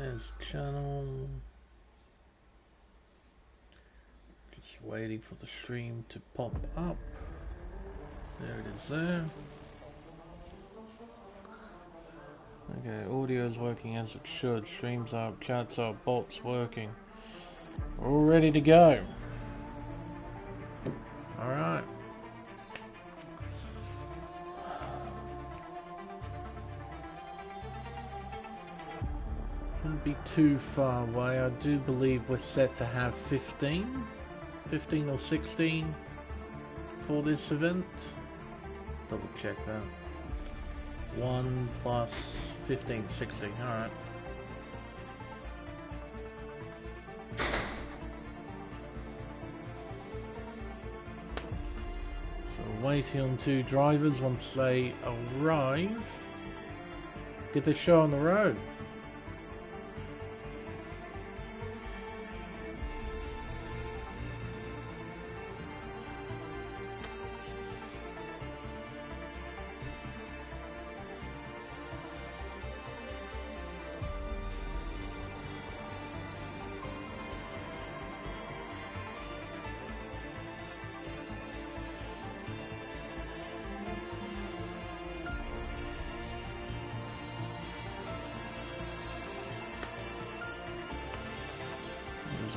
There's channel. Just waiting for the stream to pop up. There it is there. Okay, audio is working as it should. Streams up, chats up, bots working. We're all ready to go. Alright. Shouldn't be too far away. I do believe we're set to have 15 or 16 for this event. Double check that. 1 plus 15, 16. Alright. So waiting on 2 drivers. Once they arrive, get the show on the road.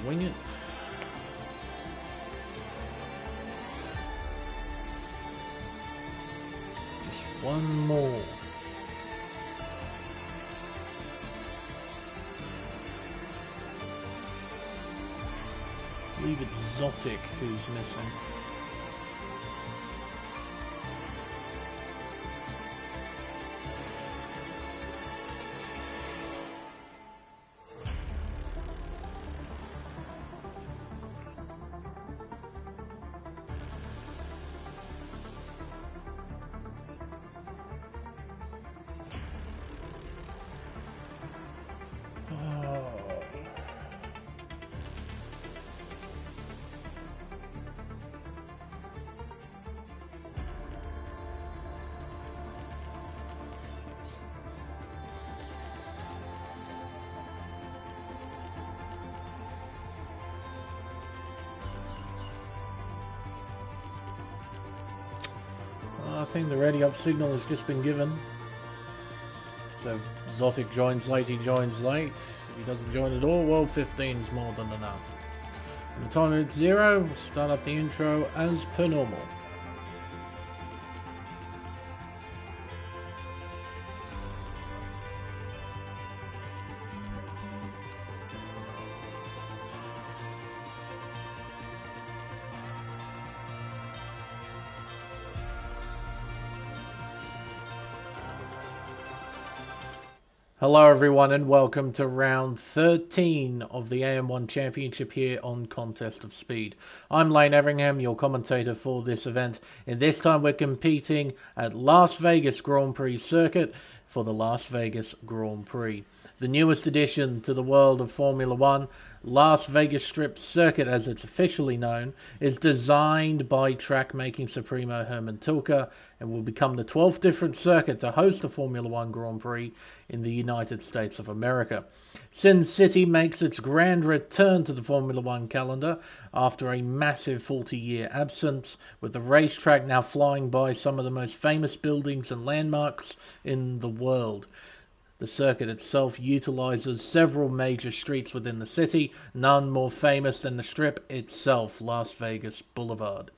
Wing it. Just one more. I believe it's Zotic who's missing. I think the ready up signal has just been given. So Zotic joins late, he joins late. If he doesn't join at all, well, 15 is more than enough. And the time it's 0, we'll start up the intro as per normal. Hello everyone and welcome to round 13 of the AM1 Championship here on Contest of Speed. I'm Lane Everingham, your commentator for this event, and this time we're competing at Las Vegas Grand Prix circuit for the Las Vegas Grand Prix. The newest addition to the world of Formula One, Las Vegas Strip Circuit as it's officially known, is designed by track-making Supremo Herman Tilke and will become the 12th different circuit to host a Formula One Grand Prix in the United States of America. Sin City makes its grand return to the Formula One calendar after a massive 40-year absence, with the racetrack now flying by some of the most famous buildings and landmarks in the world. The circuit itself utilizes several major streets within the city, none more famous than the Strip itself, Las Vegas Boulevard.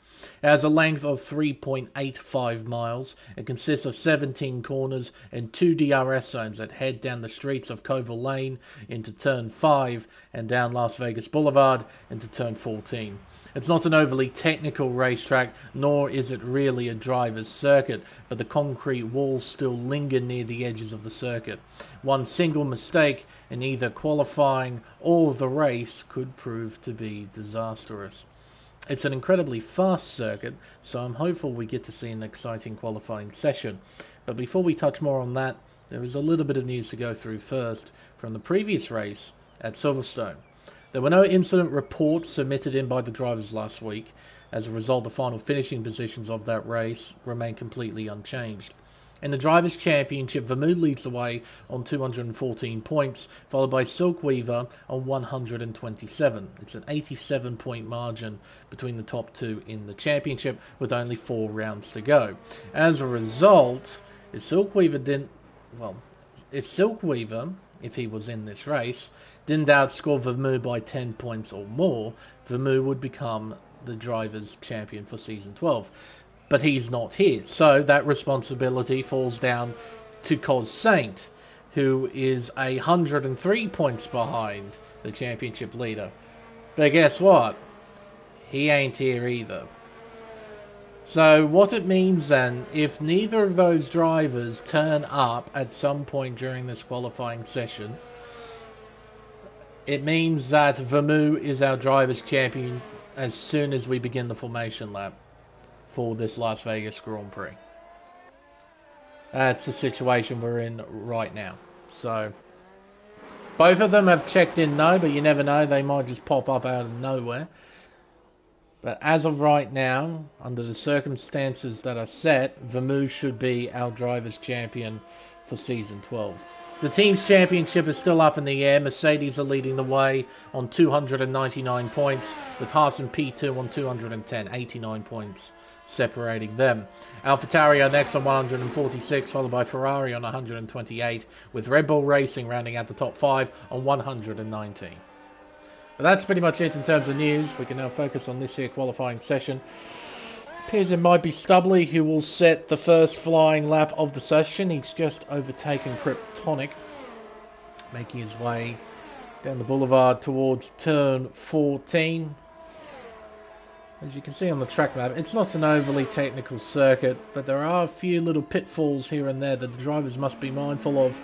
It has a length of 3.85 miles. It consists of 17 corners and 2 DRS zones that head down the streets of Covell Lane into Turn 5 and down Las Vegas Boulevard into Turn 14. It's not an overly technical racetrack, nor is it really a driver's circuit, but the concrete walls still linger near the edges of the circuit. One single mistake in either qualifying or the race could prove to be disastrous. It's an incredibly fast circuit, so I'm hopeful we get to see an exciting qualifying session. But before we touch more on that, there is a little bit of news to go through first from the previous race at Silverstone. There were no incident reports submitted in by the drivers last week. As a result, the final finishing positions of that race remain completely unchanged. In the Drivers' Championship, Vermeulen leads the way on 214 points, followed by Silkweaver on 127. It's an 87-point margin between the top two in the championship, with only 4 rounds to go. As a result, if Silkweaver, if he was in this race, didn't outscore Vermeulen by 10 points or more, Vermeulen would become the Drivers' Champion for Season 12. But he's not here, so that responsibility falls down to Cos Saint, who is 103 points behind the championship leader. But guess what? He ain't here either. So what it means then, if neither of those drivers turn up at some point during this qualifying session, it means that Vermeulen is our Drivers' Champion as soon as we begin the formation lap for this Las Vegas Grand Prix. That's the situation we're in right now. So, both of them have checked in no, but you never know, they might just pop up out of nowhere. But as of right now, under the circumstances that are set, Vermeulen should be our Drivers' Champion for Season 12. The team's championship is still up in the air. Mercedes are leading the way on 299 points, with Haas and P2 on 210, 89 points separating them. AlphaTauri are next on 146, followed by Ferrari on 128, with Red Bull Racing rounding out the top 5 on 119. But that's pretty much it in terms of news. We can now focus on this here qualifying session. Appears it might be Stubley who will set the first flying lap of the session. He's just overtaken Kryptonic, making his way down the boulevard towards turn 14. As you can see on the track map, it's not an overly technical circuit, but there are a few little pitfalls here and there that the drivers must be mindful of.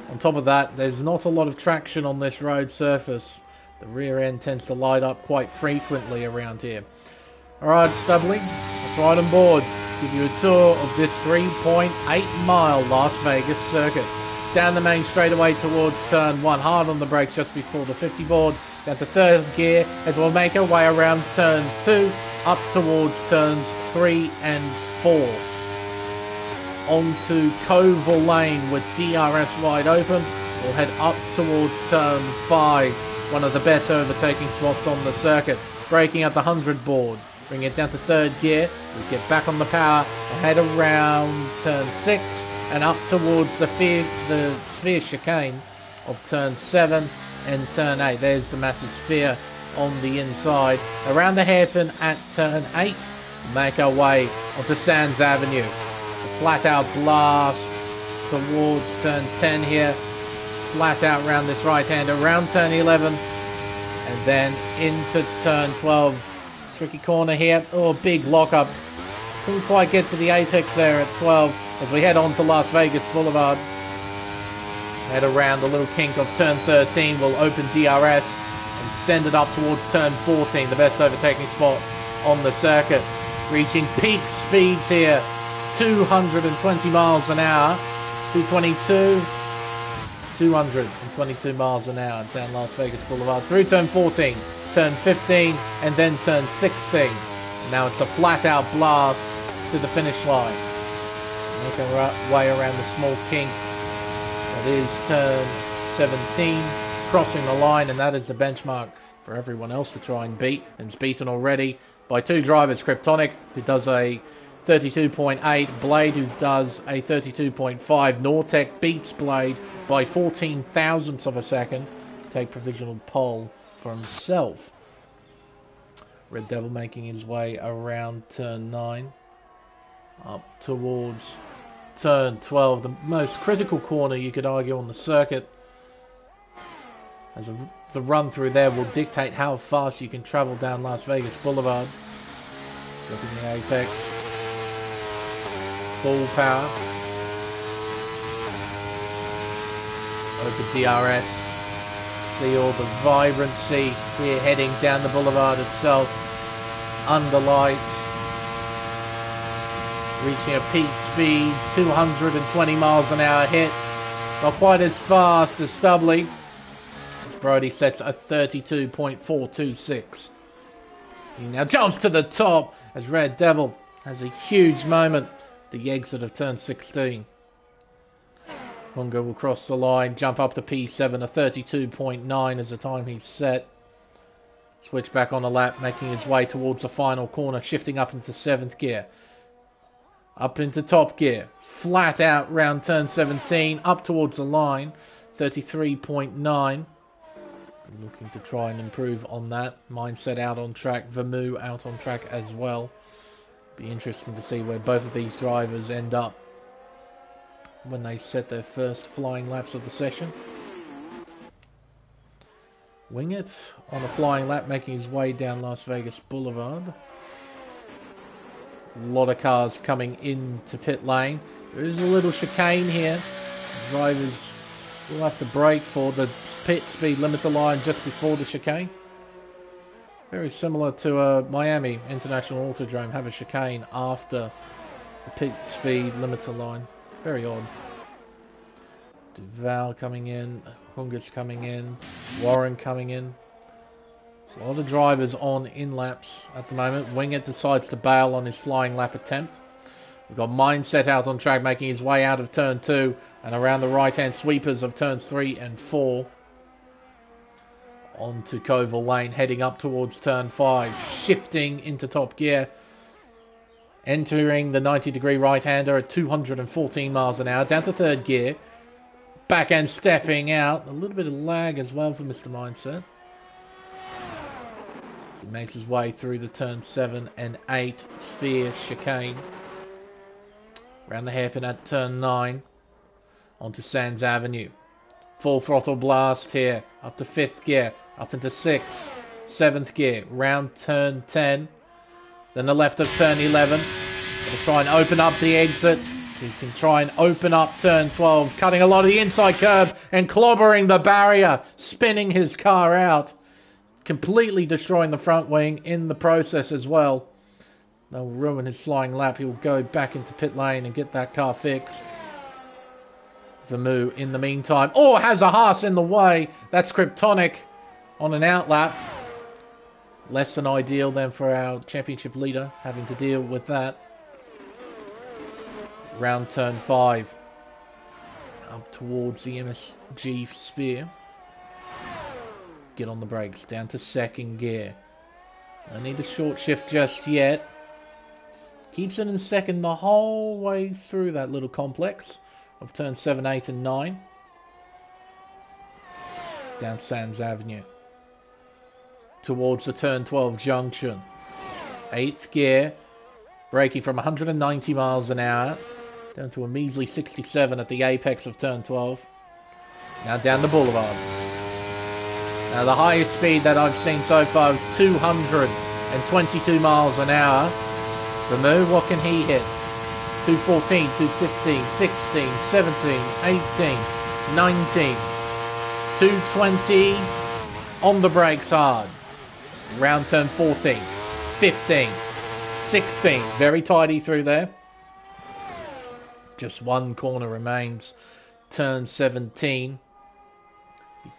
On top of that, there's not a lot of traction on this road surface. The rear end tends to light up quite frequently around here. Alright, Stubley, let's ride on board. Give you a tour of this 3.8 mile Las Vegas circuit. Down the main straightaway towards turn 1, hard on the brakes just before the 50 board. Down to third gear as we'll make our way around turn 2, up towards turns 3 and 4. Onto Koval Lane with DRS wide open. We'll head up towards turn 5, one of the better overtaking spots on the circuit. Braking at the 100 board. Bring it down to third gear. We'll get back on the power and head around turn 6 and up towards the sphere chicane of turn 7 and turn 8. There's the massive sphere on the inside. Around the hairpin at turn 8, we'll make our way onto Sands Avenue. A flat out blast towards turn 10 here. Flat out around this right hand, around turn 11, and then into turn 12. Tricky corner here. Oh, big lockup. Couldn't quite get to the apex there at 12 as we head on to Las Vegas Boulevard. Head around the little kink of turn 13. We'll open DRS and send it up towards turn 14, the best overtaking spot on the circuit. Reaching peak speeds here. 220 miles an hour. 222 miles an hour down Las Vegas Boulevard. Through turn 14, turn 15, and then turn 16. Now it's a flat-out blast to the finish line. Make our way around the small kink. That is turn 17, crossing the line, and that is the benchmark for everyone else to try and beat. And it's beaten already by two drivers, Kryptonic, who does a 32.8, Blade, who does a 32.5. Nortec beats Blade by 14 thousandths of a second to take provisional pole for himself. Red Devil making his way around turn 9, up towards turn 12, the most critical corner you could argue on the circuit, as the run through there will dictate how fast you can travel down Las Vegas Boulevard. Dropping the apex, full power, open DRS. See all the vibrancy here heading down the boulevard itself, under lights, reaching a peak speed, 220 miles an hour hit. Not quite as fast as Stubley, as Brody sets a 32.426. He now jumps to the top as Red Devil has a huge moment the exit of turn 16. Hunga will cross the line, jump up to P7, a 32.9 is the time he's set. Switch back on the lap, making his way towards the final corner, shifting up into 7th gear. Up into top gear. Flat out round turn 17, up towards the line, 33.9. Looking to try and improve on that. Mindset out on track, Vermu out on track as well. Be interesting to see where both of these drivers end up when they set their first flying laps of the session. Wingett on a flying lap, making his way down Las Vegas Boulevard. A lot of cars coming into pit lane. There is a little chicane here. The drivers will have to brake for the pit speed limiter line just before the chicane. Very similar to Miami International Autodrome, have a chicane after the pit speed limiter line. Very odd. Duval coming in, Hunger's coming in, Warren coming in. There's a lot of drivers on in-laps at the moment. Wingett decides to bail on his flying lap attempt. We've got Mindset out on track, making his way out of turn 2 and around the right-hand sweepers of turns 3 and 4. Onto Koval Lane, heading up towards turn 5, shifting into top gear. Entering the 90-degree right-hander at 214 miles an hour, down to 3rd gear. Back end stepping out. A little bit of lag as well for Mr. Mindset. He makes his way through the turn 7 and 8 sphere chicane. Around the hairpin at turn 9. Onto Sands Avenue. Full throttle blast here. Up to 5th gear. Up into 6th. 7th gear. Round turn 10. Then the left of turn 11. Gonna try and open up the exit. He can try and open up turn 12, cutting a lot of the inside curb and clobbering the barrier, spinning his car out, completely destroying the front wing in the process as well. They'll ruin his flying lap. He'll go back into pit lane and get that car fixed. Vermu in the meantime. Oh, has a Haas in the way. That's Kryptonic on an outlap. Less than ideal then for our championship leader, having to deal with that. Round turn 5. Up towards the MSG sphere. Get on the brakes. Down to 2nd gear. I need a short shift just yet. Keeps it in 2nd the whole way through that little complex of turn 7, 8 and 9. Down Sands Avenue. Towards the turn 12 junction. 8th gear. Braking from 190 miles an hour. Down to a measly 67 at the apex of turn 12. Now down the boulevard. Now the highest speed that I've seen so far is 222 miles an hour. Vermu, what can he hit? 214, 215, 16, 17, 18, 19, 220. On the brakes hard. Round turn 14, 15, 16. Very tidy through there. Just one corner remains. Turn 17.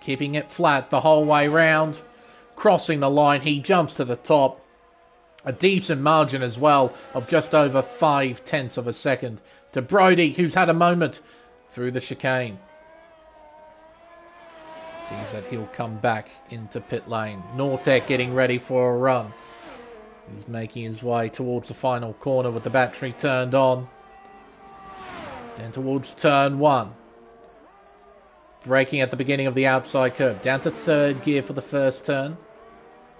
Keeping it flat the whole way round. Crossing the line. He jumps to the top. A decent margin as well of just over 0.5 of a second to Brody, who's had a moment through the chicane. Seems that he'll come back into pit lane. Nortek getting ready for a run. He's making his way towards the final corner with the battery turned on. Then towards turn 1. Braking at the beginning of the outside curve. Down to 3rd gear for the first turn.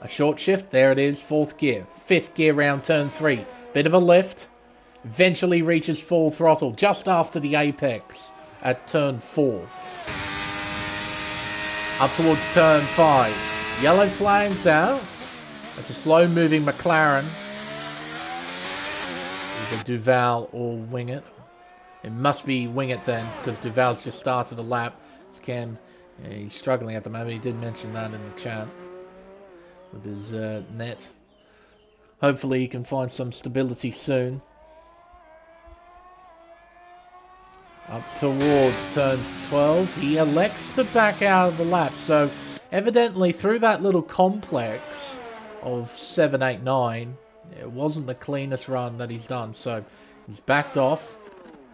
A short shift. There it is. 4th gear. 5th gear round turn 3. Bit of a lift. Eventually reaches full throttle just after the apex at turn 4. Up towards turn 5. Yellow flags out. That's a slow moving McLaren. Either Duval or Wingett. It must be Wingett then, because Duval's just started a lap. Cam, he's struggling at the moment. He did mention that in the chat with his net. Hopefully he can find some stability soon. Up towards turn 12. He elects to back out of the lap. So evidently through that little complex of 7, 8, 9, it wasn't the cleanest run that he's done. So He's backed off.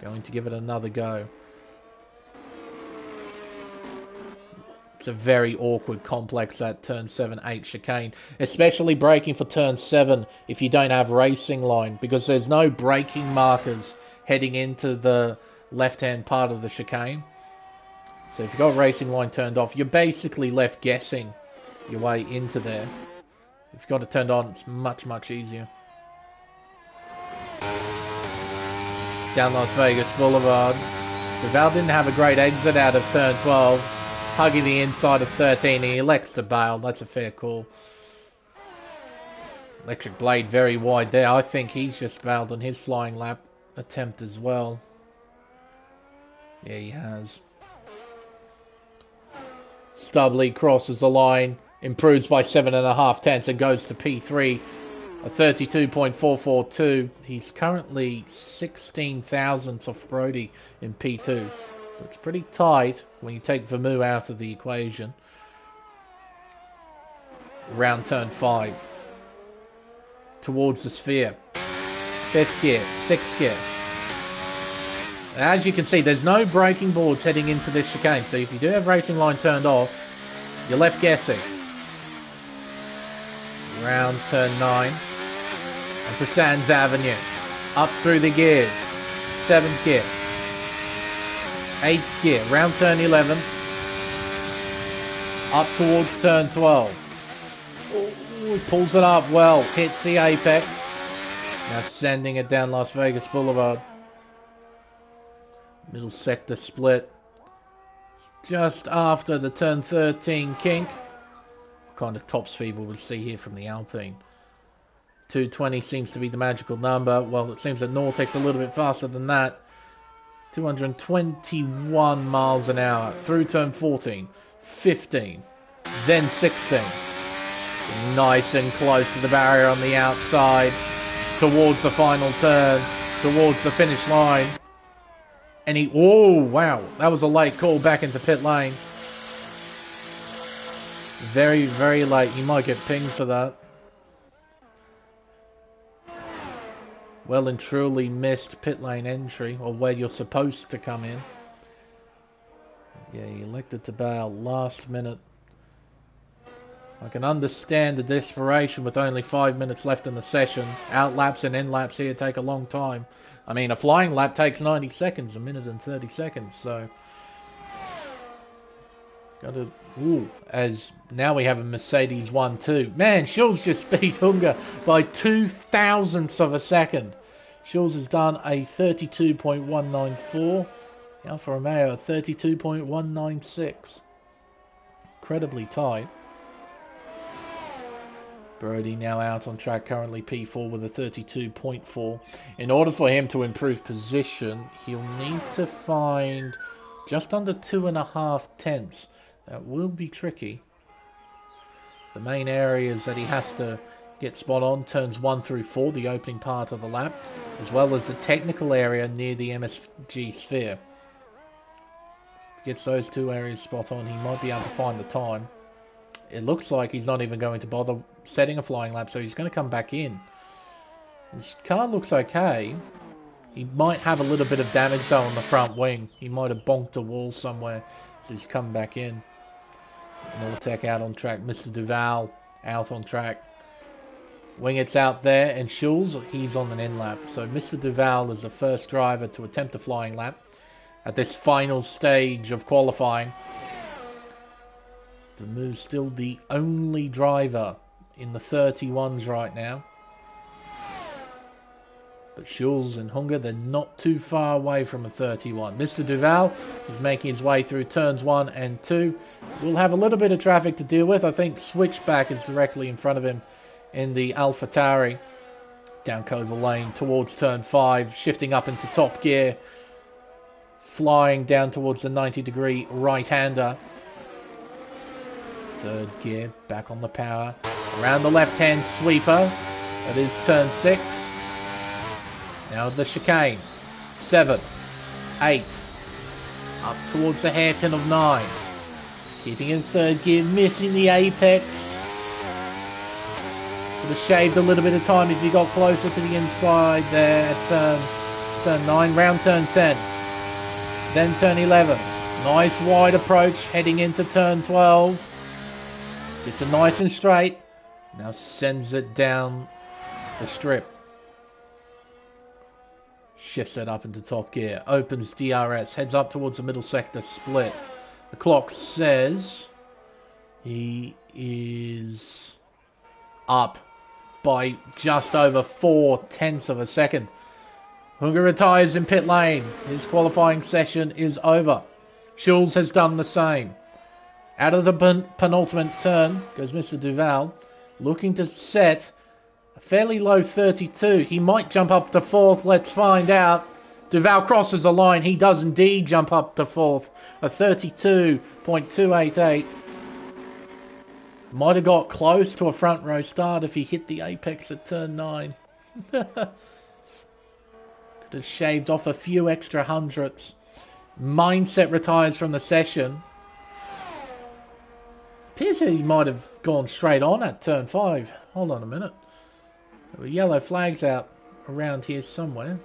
Going to give it another go. It's a very awkward complex, that turn 7-8 chicane. Especially braking for turn 7 if you don't have racing line. Because there's no braking markers heading into the left-hand part of the chicane. So if you've got racing line turned off, you're basically left guessing your way into there. If you've got it turned on, it's much, much easier. Down Las Vegas Boulevard. Duval didn't have a great exit out of turn 12. Hugging the inside of 13. He elects to bail. That's a fair call. Electric Blade very wide there. I think he's just bailed on his flying lap attempt as well. Yeah, he has. Stubley crosses the line, improves by 7.5 tenths and goes to P3, a 32.442. He's currently 16 thousandths off Brody in P2. So it's pretty tight when you take Vermeer out of the equation. Round turn 5. Towards the sphere. 5th gear, 6th gear. As you can see, there's no braking boards heading into this chicane, so if you do have racing line turned off, you're left guessing. Round turn 9. Onto Sands Avenue. Up through the gears. 7th gear. 8th gear. Round turn 11. Up towards turn 12. Ooh, pulls it up well. Hits the apex. Now sending it down Las Vegas Boulevard. Middle sector split. Just after the turn 13 kink. What kind of top speed will we see here from the Alpine? 220 seems to be the magical number. Well, it seems that Nortec's a little bit faster than that. 221 miles an hour through turn 14, 15, then 16. Nice and close to the barrier on the outside. Towards the final turn. Towards the finish line. And he... Oh, wow. That was a late call back into pit lane. Very, very late. He might get pinged for that. Well and truly missed pit lane entry, or where you're supposed to come in. Yeah, he elected to bail last minute. I can understand the desperation with only 5 minutes left in the session. Out laps and in laps here take a long time. I mean, a flying lap takes 90 seconds, a minute and 30 seconds, so... Gotta... Ooh, as now we have a Mercedes 1-2. Man, Schulz just beat Hunger by 0.002 of a second. Schulz has done a 32.194. Alfa Romeo, a 32.196. Incredibly tight. Brody now out on track, currently P4 with a 32.4. In order for him to improve position, he'll need to find just under 2.5 tenths. That will be tricky. The main areas that he has to get spot on, turns 1 through 4, the opening part of the lap, as well as the technical area near the MSG sphere. If he gets those two areas spot on, he might be able to find the time. It looks like he's not even going to bother setting a flying lap, so he's going to come back in. His car looks okay. He might have a little bit of damage though on the front wing. He might have bonked a wall somewhere, so he's come back in. Nortec out on track. Mr. Duval out on track. Wingett's out there, and Schulz, he's on an in lap. So Mr. Duval is the first driver to attempt a flying lap at this final stage of qualifying. Vermeer's still the only driver in the 31s right now. But Schulz and Hunger, they're not too far away from a 31. Mr. Duval is making his way through turns 1 and 2. We'll have a little bit of traffic to deal with. I think Switchback is directly in front of him in the AlphaTauri. Down Coval Lane towards turn 5, shifting up into top gear. Flying down towards the 90-degree right-hander. Third gear, back on the power. Around the left-hand sweeper. That is turn 6. Now the chicane. 7, 8. Up towards the hairpin of 9. Keeping in third gear, missing the apex. Would have shaved a little bit of time if you got closer to the inside there at turn turn 9, round turn 10, then turn 11. Nice wide approach heading into turn 12. It's a nice and straight. Now sends it down the strip. Shifts it up into top gear. Opens DRS. Heads up towards the middle sector split. The clock says he is up by just over 0.4 of a second. Hunga retires in pit lane. His qualifying session is over. Schulz has done the same. Out of the penultimate turn goes Mr. Duval, looking to set a fairly low 32. He might jump up to 4th. Let's find out. Duval crosses the line. He does indeed jump up to 4th. A 32.288. Might have got close to a front row start if he hit the apex at turn 9. Could have shaved off a few extra hundredths. Mindset retires from the session. Appears that he might have gone straight on at turn 5. Hold on a minute. There were yellow flags out around here somewhere.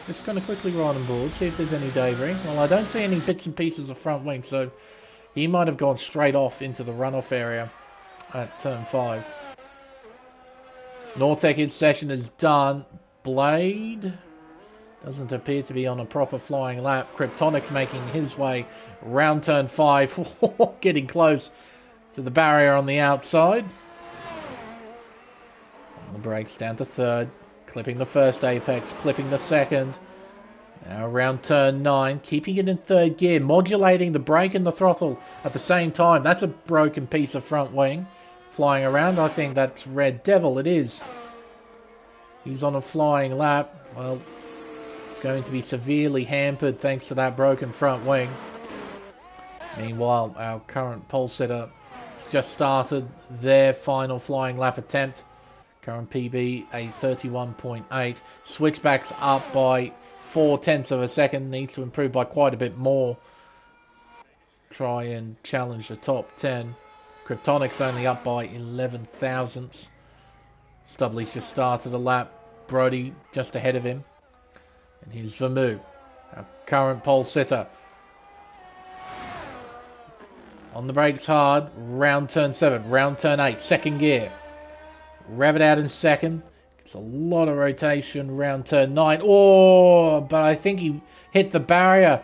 Just going to quickly ride on board, see if there's any debris. Well, I don't see any bits and pieces of front wing, so he might have gone straight off into the runoff area at turn 5. Nortec in session is done. Blade doesn't appear to be on a proper flying lap. Kryptonic's making his way round turn 5. Getting close to the barrier on the outside. On the brakes down to 3rd. Clipping the first apex. Clipping the second. Now around turn 9. Keeping it in 3rd gear. Modulating the brake and the throttle at the same time. That's a broken piece of front wing. Flying around. I think that's Red Devil. It is. He's on a flying lap. Well, it's going to be severely hampered thanks to that broken front wing. Meanwhile, our current pole sitter has just started their final flying lap attempt. Current PB a 31.8. Switchbacks up by 0.4 of a second. Needs to improve by quite a bit more. Try and challenge the top 10. Kryptonic's only up by 11 thousandths. Stubley's just started a lap. Brody just ahead of him. And here's Vermouth, our current pole sitter. On the brakes hard. Round turn 7. Round turn 8. 2nd gear. Rev it out in 2nd. It's a lot of rotation. Round turn 9. Oh, but I think he hit the barrier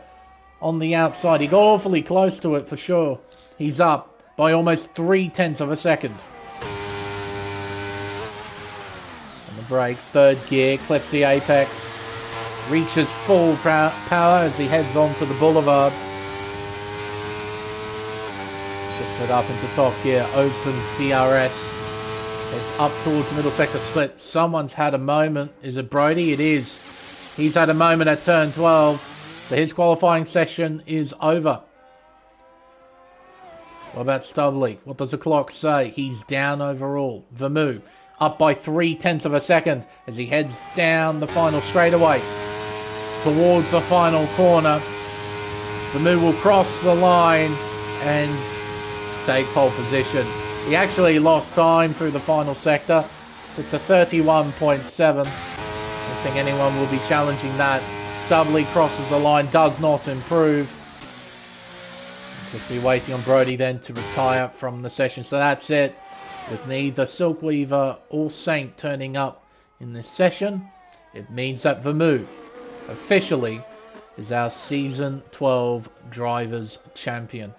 on the outside. He got awfully close to it for sure. He's up by almost 0.3 of a second. On the brakes, 3rd gear, clips the apex, reaches full power as he heads onto the boulevard. Shifts it up into top gear, opens DRS, heads up towards the middle sector split. Someone's had a moment. Is it Brody? It is. He's had a moment at turn 12, but his qualifying session is over. What about Stubley? What does the clock say? He's down overall. Vermouth up by 0.3 of a second as he heads down the final straightaway towards the final corner. Vermouth will cross the line and take pole position. He actually lost time through the final sector. So it's a 31.7. I don't think anyone will be challenging that. Stubley crosses the line, does not improve. Just be waiting on Brody then to retire from the session. So that's it. With neither Silkweaver or Saint turning up in this session, it means that Vermouth officially is our Season 12 Drivers' Champion.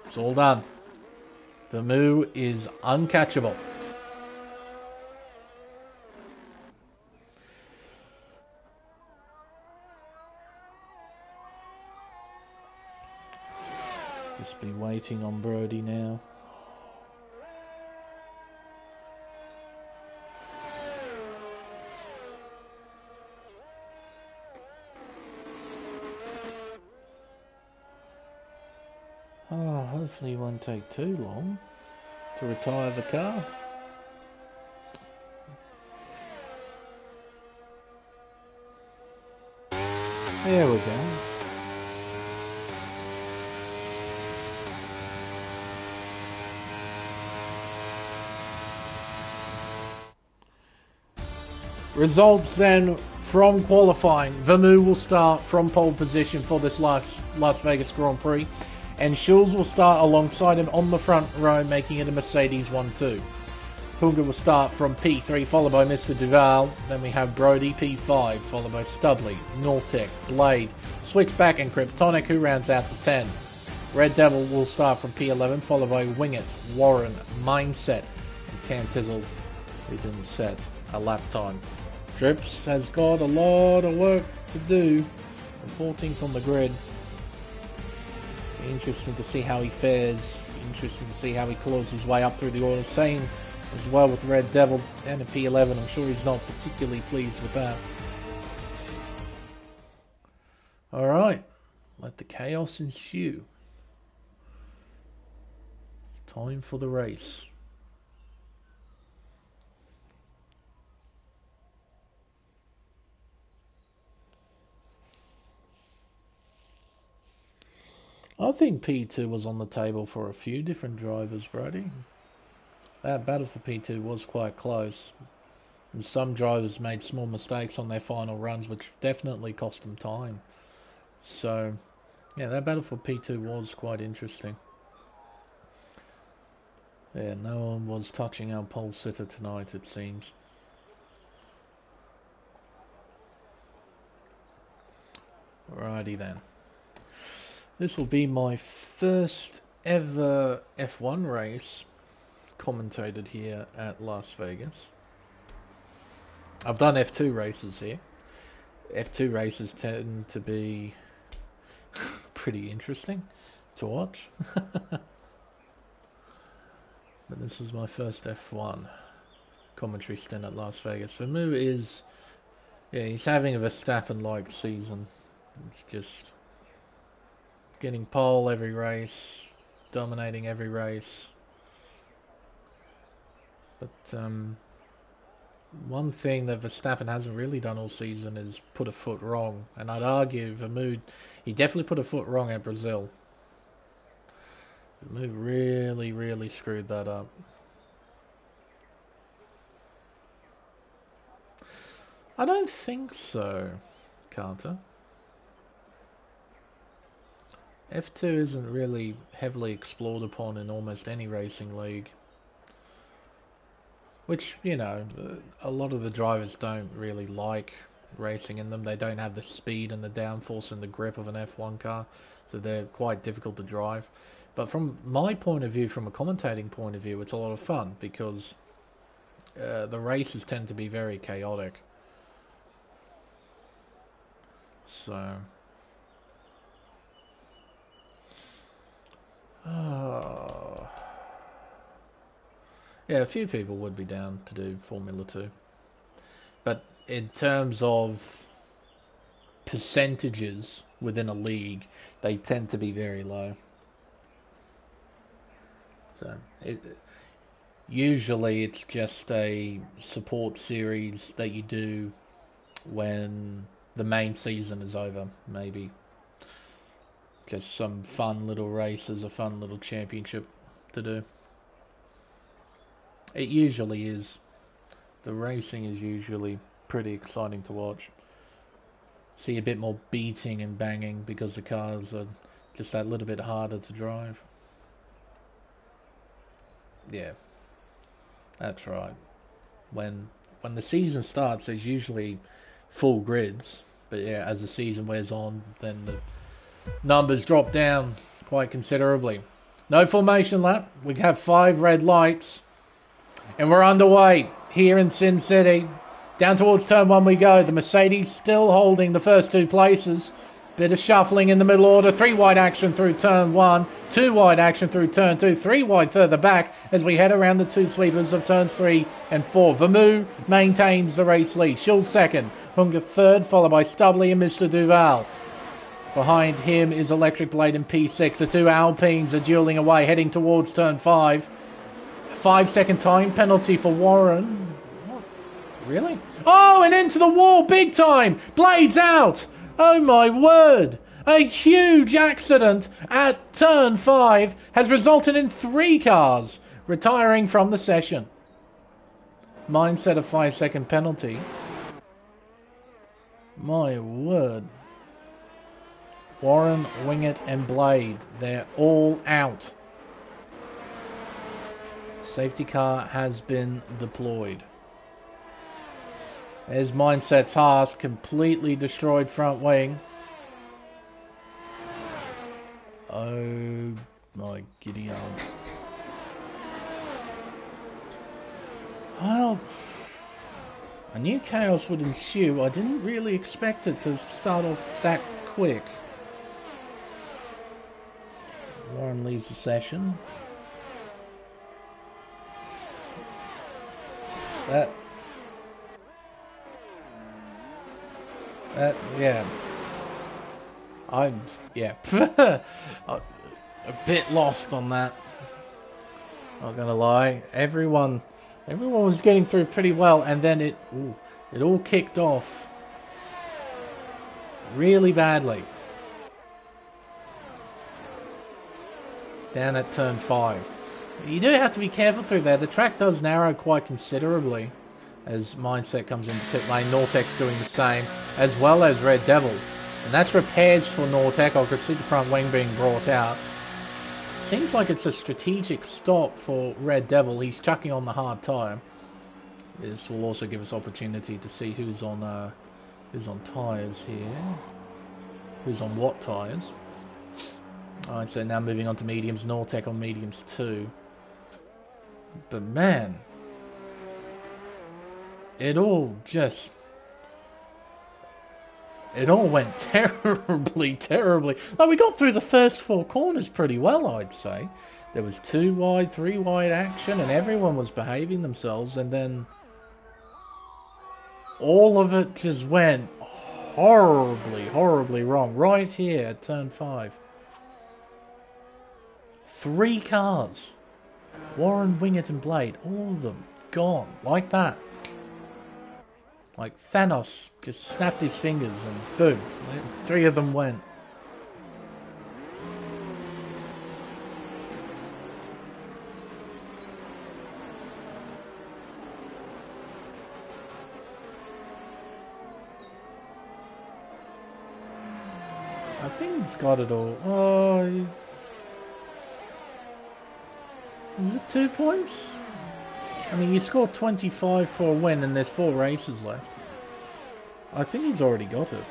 It's all done. Vermouth is uncatchable. Just be waiting on Brody now. Oh, hopefully it won't take too long to retire the car. There we go. Results then from qualifying. Vermeer will start from pole position for this Las Vegas Grand Prix, and Schulz will start alongside him on the front row, making it a Mercedes 1-2. Hunga will start from P3, followed by Mr. Duval. Then we have Brody, P5, followed by Stubley, Nortec, Blade, Switchback, and Kryptonic, who rounds out the 10. Red Devil will start from P11, followed by Wingit, Warren, Mindset, and Cam Tizzle, who didn't set a lap time. Drips has got a lot of work to do. 14th on the grid. Interesting to see how he fares. Interesting to see how he claws his way up through the order. Same as well with Red Devil and a P11. I'm sure he's not particularly pleased with that. Alright, let the chaos ensue. Time for the race. I think P2 was on the table for a few different drivers, Brody. That battle for P2 was quite close. And some drivers made small mistakes on their final runs, which definitely cost them time. So, yeah, that battle for P2 was quite interesting. Yeah, no one was touching our pole sitter tonight, it seems. Alrighty then. This will be my first ever F1 race commentated here at Las Vegas. I've done F2 races here. F2 races tend to be pretty interesting to watch. But this is my first F1 commentary stint at Las Vegas. Vermeer is, yeah, he's having a Verstappen-like season. It's just getting pole every race, dominating every race. But one thing that Verstappen hasn't really done all season is put a foot wrong. And I'd argue Vermeer, he definitely put a foot wrong at Brazil. Vermeer really, really screwed that up. I don't think so, Carter. F2 isn't really heavily explored upon in almost any racing league. Which, you know, a lot of the drivers don't really like racing in them. They don't have the speed and the downforce and the grip of an F1 car, so they're quite difficult to drive. But from my point of view, from a commentating point of view, it's a lot of fun because the races tend to be very chaotic. So... yeah, a few people would be down to do Formula 2. But in terms of percentages within a league, they tend to be very low. So, usually it's just a support series that you do when the main season is over, maybe. Just some fun little races, a fun little championship to do. It usually is. The racing is usually pretty exciting to watch. See a bit more beating and banging because the cars are just that little bit harder to drive. Yeah, that's right. When the season starts, there's usually full grids. But yeah, as the season wears on, then the numbers drop down quite considerably. No formation lap. We have 5 red lights. And we're underway here in Sin City. Down towards turn 1 we go. The Mercedes still holding the first 2 places. Bit of shuffling in the middle order. 3 wide action through turn 1. 2 wide action through turn 2. 3 wide further back as we head around the 2 sweepers of turns 3 and 4. Vermeer maintains the race lead. Schulz second. Hunga third, followed by Stubley and Mr. Duval. Behind him is Electric Blade and P6. The 2 Alpines are dueling away, heading towards turn 5. 5-second time penalty for Warren. What? Really? Oh, and into the wall, big time. Blades out. Oh my word. A huge accident at turn 5 has resulted in 3 cars retiring from the session. Mine set a 5-second penalty. My word. Warren, Wingett and Blade, they're all out. Safety car has been deployed. There's Mindset's Haas, completely destroyed front wing. Oh my giddy aunt. Well, I knew chaos would ensue. I didn't really expect it to start off that quick. Warren leaves the session. Yeah. Yeah. A bit lost on that. Not gonna lie. Everyone was getting through pretty well, and then it all kicked off really badly. Down at turn 5. You do have to be careful through there. The track does narrow quite considerably as Mindset comes into pit lane. Nortek's doing the same, as well as Red Devil. And that's repairs for Nortek. I could see the front wing being brought out. Seems like it's a strategic stop for Red Devil. He's chucking on the hard tyre. This will also give us opportunity to see who's on tyres here. Who's on what tyres. Alright, so now moving on to mediums. Nortek on mediums too. But man, it all went terribly. Like, we got through the first 4 corners pretty well, I'd say. There was 2 wide, 3 wide action, and everyone was behaving themselves, and then all of it just went horribly wrong. Right here at turn 5. 3 cars. Warren, Wingett and Blade, all of them gone like that. Like Thanos just snapped his fingers and boom, 3 of them went. I think he's got it all. Oh, is it 2 points? I mean, you scored 25 for a win and there's 4 races left. I think he's already got it.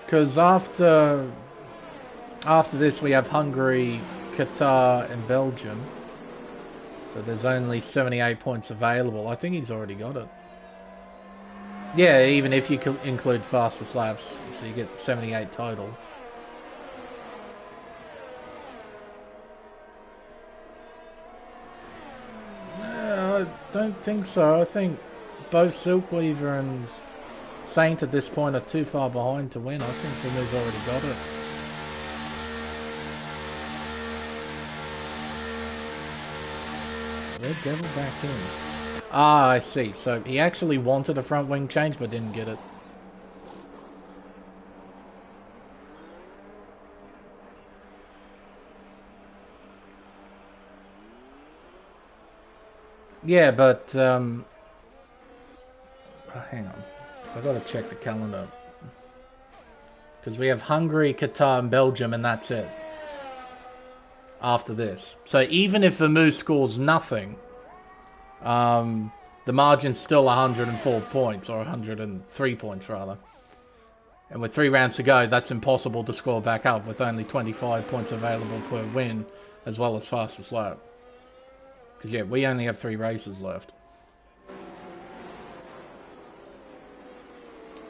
Because after this we have Hungary, Qatar and Belgium. So there's only 78 points available. I think he's already got it. Yeah, even if you include fastest laps. So you get 78 total. I don't think so. I think both Silkweaver and Saint at this point are too far behind to win. I think Finu's already got it. Red Devil back in. Ah, I see. So he actually wanted a front wing change but didn't get it. Yeah, but hang on. I gotta check the calendar. Because we have Hungary, Qatar and Belgium and that's it. After this. So even if Vermouth scores nothing, the margin's still 104 points, or 103 points rather. And with 3 rounds to go, that's impossible to score back up with only 25 points available per win, as well as fastest lap. Because yeah, we only have 3 races left.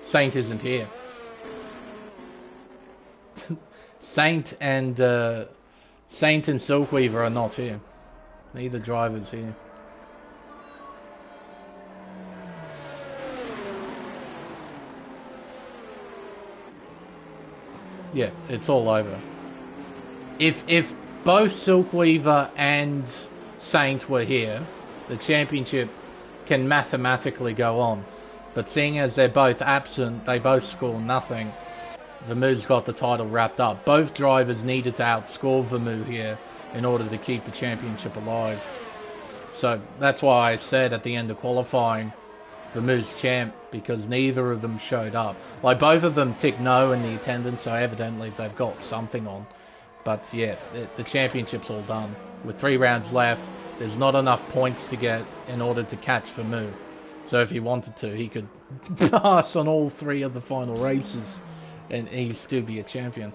Saint isn't here. Saint and Silkweaver are not here. Neither driver's here. Yeah, it's all over. If both Silkweaver and Saint were here, the championship can mathematically go on. But seeing as they're both absent, they both score nothing. Vermouth's got the title wrapped up. Both drivers needed to outscore Vermouth here in order to keep the championship alive. So that's why I said at the end of qualifying, Vermouth's champ, because neither of them showed up. Like, both of them ticked no in the attendance, so evidently they've got something on. But yeah, the championship's all done. With 3 rounds left, there's not enough points to get in order to catch Vermouth. So if he wanted to, he could pass on all 3 of the final races and he'd still be a champion.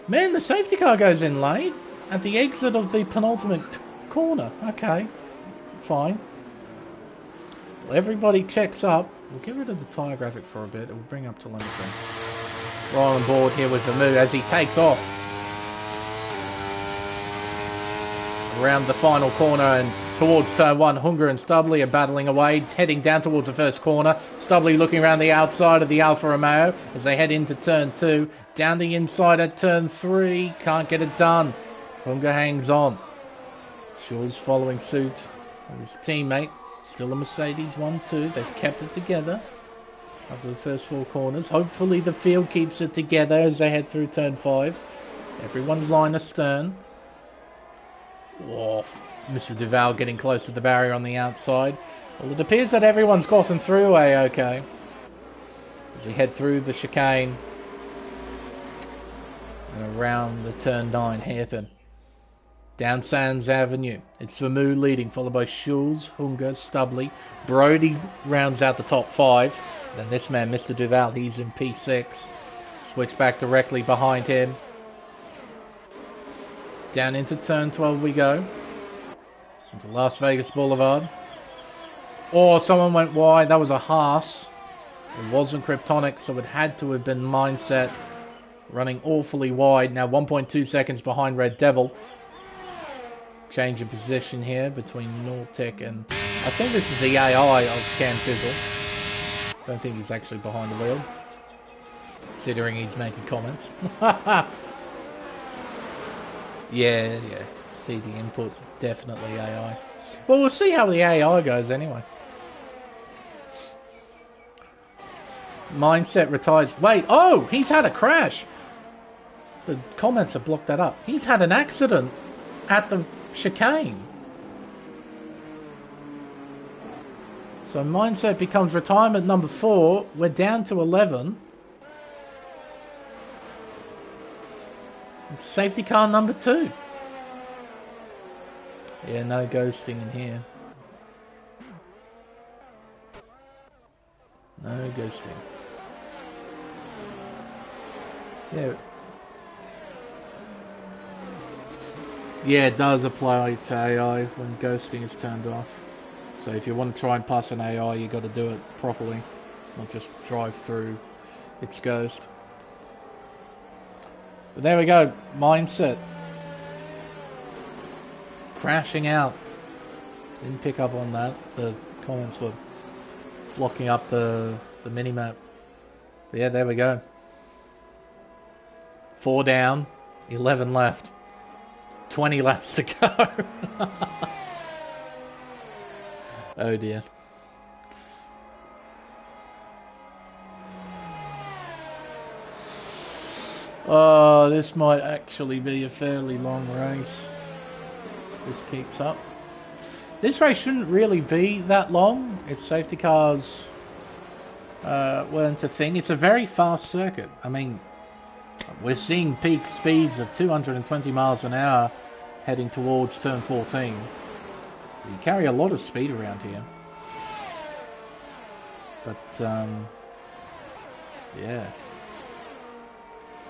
Man, the safety car goes in late at the exit of the penultimate corner. Okay, fine. Well, everybody checks up. We'll get rid of the tyre graphic for a bit. It will bring up telemetry. We're on board here with Vermouth as he takes off around the final corner and towards turn 1. Hunger and Stubley are battling away, heading down towards the first corner. Stubley looking around the outside of the Alfa Romeo as they head into turn 2. Down the inside at turn 3. Can't get it done. Hunger hangs on. Shaw's following suit with his teammate. Still a Mercedes 1-2. They've kept it together after the first 4 corners. Hopefully the field keeps it together as they head through turn 5. Everyone's line astern. Oh, Mr. Duval getting close to the barrier on the outside. Well, it appears that everyone's gotten through A-OK. As we head through the chicane and around the turn 9 hairpin. Down Sands Avenue. It's Vermouth leading, followed by Schulz, Hunger, Stubley. Brody rounds out the top 5. Then this man, Mr. Duval, he's in P6. Switch back directly behind him. Down into turn 12 we go. Into Las Vegas Boulevard. Oh, someone went wide. That was a Haas. It wasn't Kryptonic, so it had to have been Mindset. Running awfully wide. Now 1.2 seconds behind Red Devil. Change of position here between Nortec and... I think this is the AI of Cam Fizzle. Don't think he's actually behind the wheel. Considering he's making comments. Yeah. See the input. Definitely AI. Well, we'll see how the AI goes anyway. Mindset retires. Wait, oh! He's had a crash! The comments have blocked that up. He's had an accident at the chicane. So Mindset becomes retirement number 4. We're down to 11. It's safety car number 2. Yeah, no ghosting in here. No ghosting. Yeah. Yeah, it does apply to AI when ghosting is turned off. So if you want to try and pass an AI, you got to do it properly, not just drive through its ghost. But there we go, Mindset. Crashing out. Didn't pick up on that. The comments were blocking up the mini-map. But yeah, there we go. 4 down, 11 left. 20 laps to go. Oh dear. Oh, this might actually be a fairly long race. This keeps up. This race shouldn't really be that long if safety cars weren't a thing. It's a very fast circuit. I mean, we're seeing peak speeds of 220 miles an hour heading towards turn 14. You carry a lot of speed around here. But, yeah.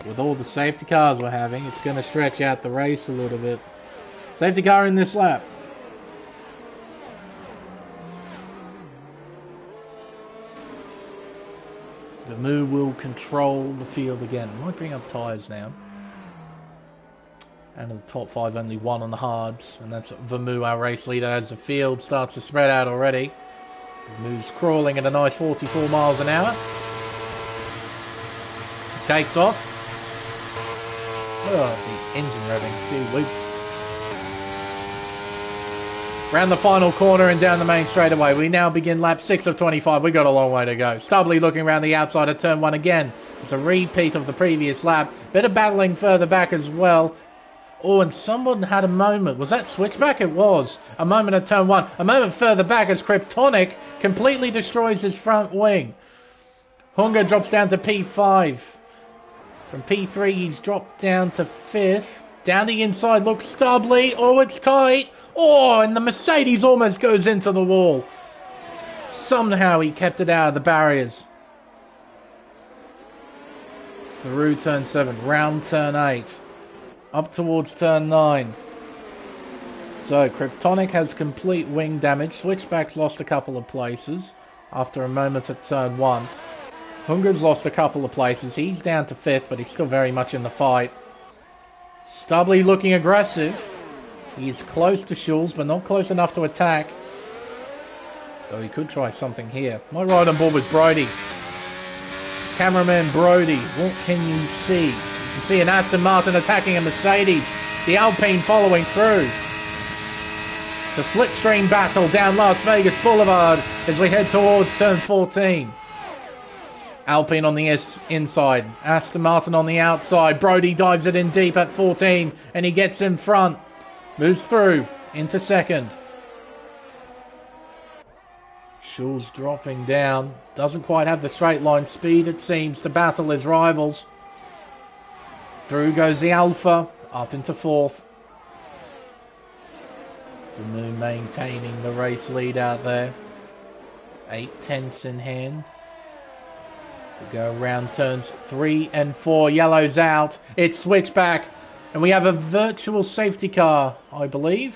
With all the safety cars we're having, it's going to stretch out the race a little bit. Safety car in this lap. The Moo will control the field again. I might bring up tyres now. And of the top 5, only 1 on the hards. And that's Vermouth, our race leader, as the field starts to spread out already. Vermouth's crawling at a nice 44 miles an hour. Takes off. Oh, the engine revving. Few loops. Round the final corner and down the main straightaway. We now begin lap 6 of 25. We got a long way to go. Stubley looking around the outside of turn 1 again. It's a repeat of the previous lap. Bit of battling further back as well. Oh, and someone had a moment. Was that switchback? It was. A moment at turn 1. A moment further back as Kryptonic completely destroys his front wing. Hunger drops down to P5. From P3, he's dropped down to 5th. Down the inside looks stubbly. Oh, it's tight. Oh, and the Mercedes almost goes into the wall. Somehow he kept it out of the barriers. Through turn 7, round turn 8. Up towards turn 9. So, Kryptonic has complete wing damage. Switchback's lost a couple of places after a moment at turn 1. Hunger's lost a couple of places. He's down to 5th, but he's still very much in the fight. Stubbly looking aggressive. He's close to Schulz, but not close enough to attack. Though he could try something here. My ride on board with Brody. Cameraman Brody, what can you see? You can see an Aston Martin attacking a Mercedes. The Alpine following through. The slipstream battle down Las Vegas Boulevard as we head towards turn 14. Alpine on the inside. Aston Martin on the outside. Brody dives it in deep at 14 and he gets in front. Moves through into second. Schulz dropping down. Doesn't quite have the straight line speed, it seems, to battle his rivals. Through goes the Alpha. Up into 4th. The Moon maintaining the race lead out there. 8/10 in hand. To go around turns 3 and 4. Yellow's out. It's switchback. And we have a virtual safety car, I believe.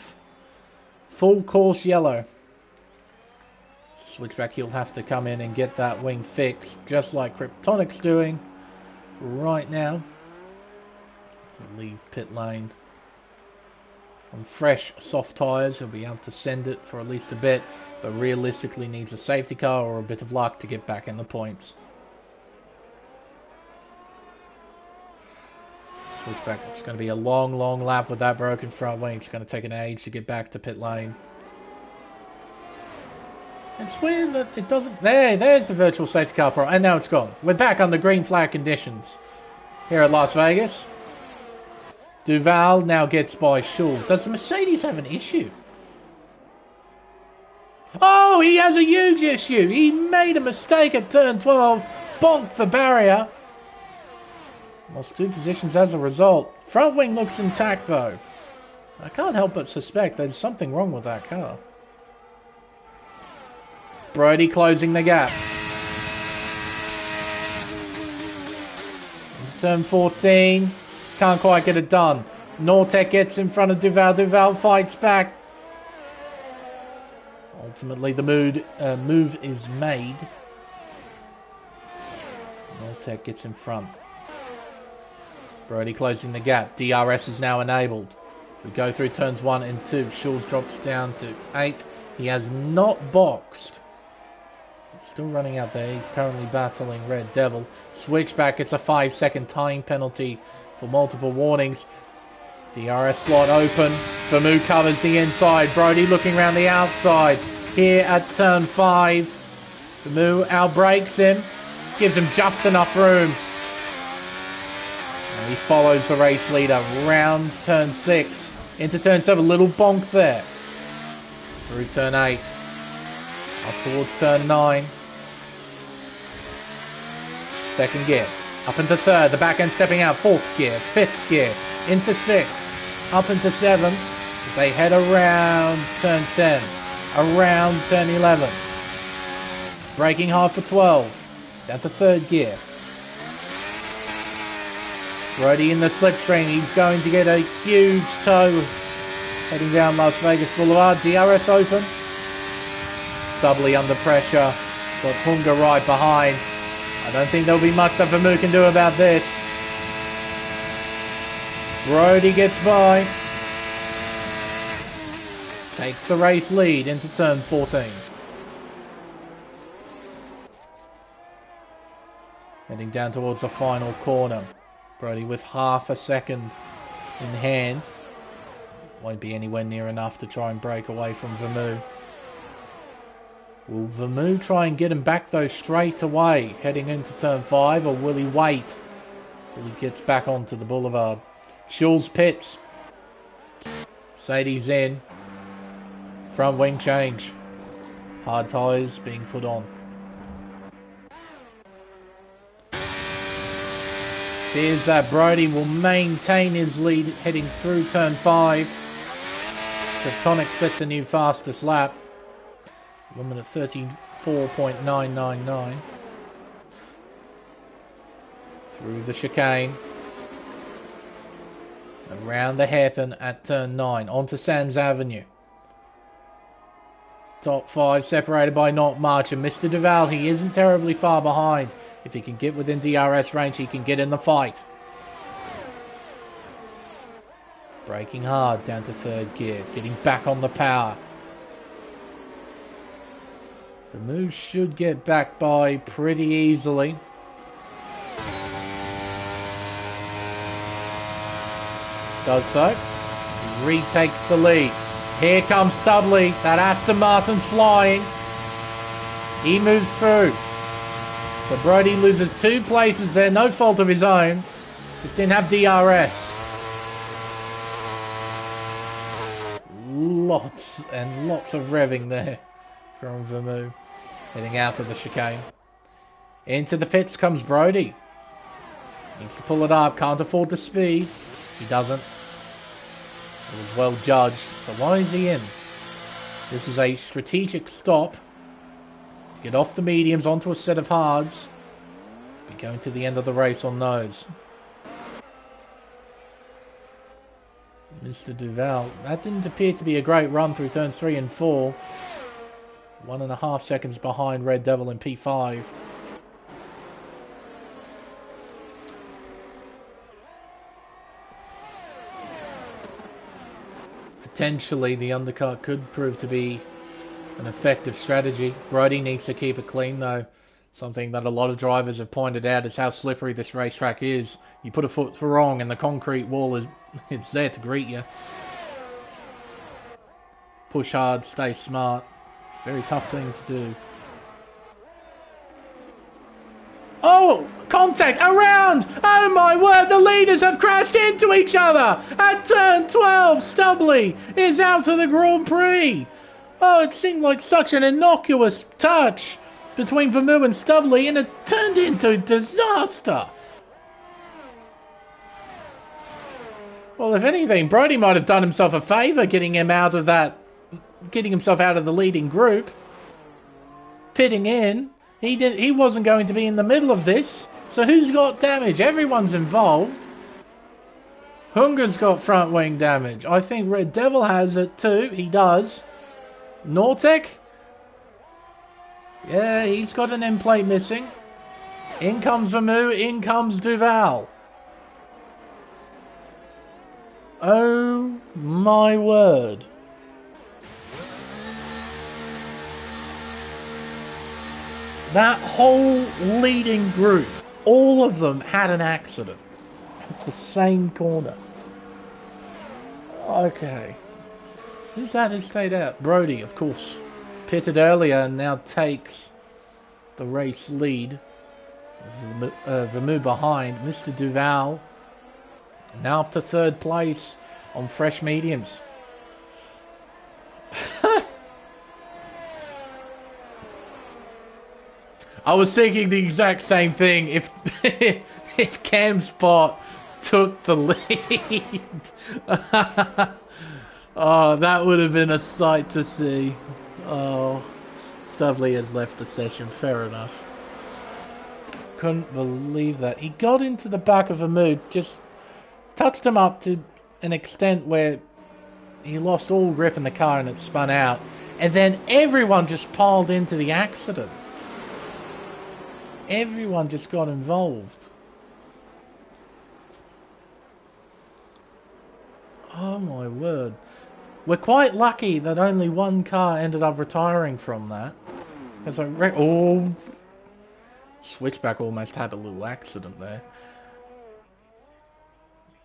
Full course yellow. Switchback, he'll have to come in and get that wing fixed, just like Kryptonic's doing right now. Leave pit lane on fresh soft tyres. He'll be able to send it for at least a bit, but realistically needs a safety car or a bit of luck to get back in the points. Switchback, it's going to be a long lap with that broken front wing. It's going to take an age to get back to pit lane. It's weird that it doesn't... There's the virtual safety car pro, and now it's gone. We're back on the green flag conditions here at Las Vegas. Duval now gets by Schulz. Does the Mercedes have an issue? Oh, he has a huge issue. He made a mistake at turn 12. Bonked the barrier. Lost 2 positions as a result. Front wing looks intact though. I can't help but suspect there's something wrong with that car. Brody closing the gap. Turn 14. Can't quite get it done. Nortec gets in front of Duval. Duval fights back. Ultimately, the move is made. Nortec gets in front. Brody closing the gap. DRS is now enabled. We go through turns 1 and 2. Schulz drops down to 8th. He has not boxed. Still running out there. He's currently battling Red Devil. Switchback. It's a 5-second time penalty for multiple warnings. DRS slot open. Vermouth covers the inside. Brody looking around the outside. Here at turn 5. Vermouth outbrakes him. Gives him just enough room. And he follows the race leader round turn 6. Into turn 7. Little bonk there. Through turn 8. Up towards turn 9. Second gear. Up into 3rd. The back end stepping out. 4th gear. 5th gear. Into 6th. Up into 7th. They head around turn 10. Around turn 11. Braking hard for 12. Down to 3rd gear. Brody in the slipstream. He's going to get a huge tow. Heading down Las Vegas Boulevard. DRS open. Doubly under pressure. Got Hunger right behind. I don't think there'll be much that Vermouth can do about this. Brody gets by. Takes the race lead into turn 14. Heading down towards the final corner. Brody with half a second in hand. Won't be anywhere near enough to try and break away from Vermouth. Will Vermouth try and get him back though straight away heading into turn 5, or will he wait till he gets back onto the boulevard? Schulz pits. Sadie's in. Front wing change. Hard tyres being put on. Here's that Brody will maintain his lead heading through turn 5. Tectonic sets a new fastest lap. 1 minute 34.999. Through the chicane. Around the hairpin at turn 9. Onto Sands Avenue. Top 5 separated by not much. And Mr. Duval, he isn't terribly far behind. If he can get within DRS range, he can get in the fight. Braking hard down to 3rd gear. Getting back on the power. The move should get back by pretty easily. Does so. He retakes the lead. Here comes Stubley. That Aston Martin's flying. He moves through. So Brody loses 2 places there. No fault of his own. Just didn't have DRS. Lots and lots of revving there from Vermeulen. Heading out of the chicane. Into the pits comes Brody. Needs to pull it up. Can't afford the speed. He doesn't. It was well judged. So why is he in? This is a strategic stop. Get off the mediums onto a set of hards. Be going to the end of the race on those. Mr. Duval. That didn't appear to be a great run through turns 3 and 4. 1.5 seconds behind Red Devil in P5. Potentially the undercut could prove to be an effective strategy. Brody needs to keep it clean though. Something that a lot of drivers have pointed out is how slippery this racetrack is. You put a foot wrong and the concrete wall is it's there to greet you. Push hard, stay smart. Very tough thing to do. Oh! Contact! Around! Oh my word! The leaders have crashed into each other! At turn 12, Stubley is out of the Grand Prix! Oh, it seemed like such an innocuous touch between Vermeulen and Stubley, and it turned into disaster! Well, if anything, Brody might have done himself a favour getting himself out of the leading group. Pitting in. He wasn't going to be in the middle of this. So who's got damage? Everyone's involved. Hunger's got front wing damage. I think Red Devil has it too. He does. Nortec? Yeah, he's got an end plate missing. In comes Vermeulen. In comes Duval. Oh my word. That whole leading group, all of them had an accident at the same corner. Okay. Who's that who stayed out? Brody, of course. Pitted earlier and now takes the race lead. Vermeulen behind. Mr. Duval now up to 3rd place on fresh mediums. I was thinking the exact same thing if if Cam Spot took the lead. Oh, that would have been a sight to see. Oh, Stubley has left the session. Fair enough. Couldn't believe that. He got into the back of Vermeulen, just touched him up to an extent where he lost all grip in the car and it spun out. And then everyone just piled into the accident. Everyone just got involved. Oh my word. We're quite lucky that only one car ended up retiring from that. As Switchback almost had a little accident there.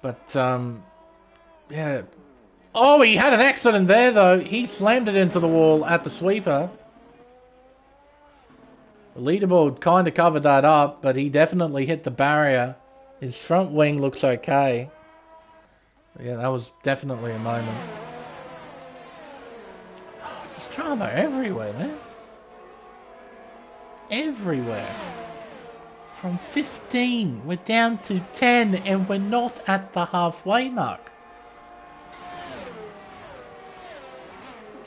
But, yeah. Oh, he had an accident there though. He slammed it into the wall at the sweeper. The leaderboard kind of covered that up, but he definitely hit the barrier. His front wing looks okay. Yeah, that was definitely a moment. Drama everywhere, man. Everywhere. From 15, we're down to 10, and we're not at the halfway mark.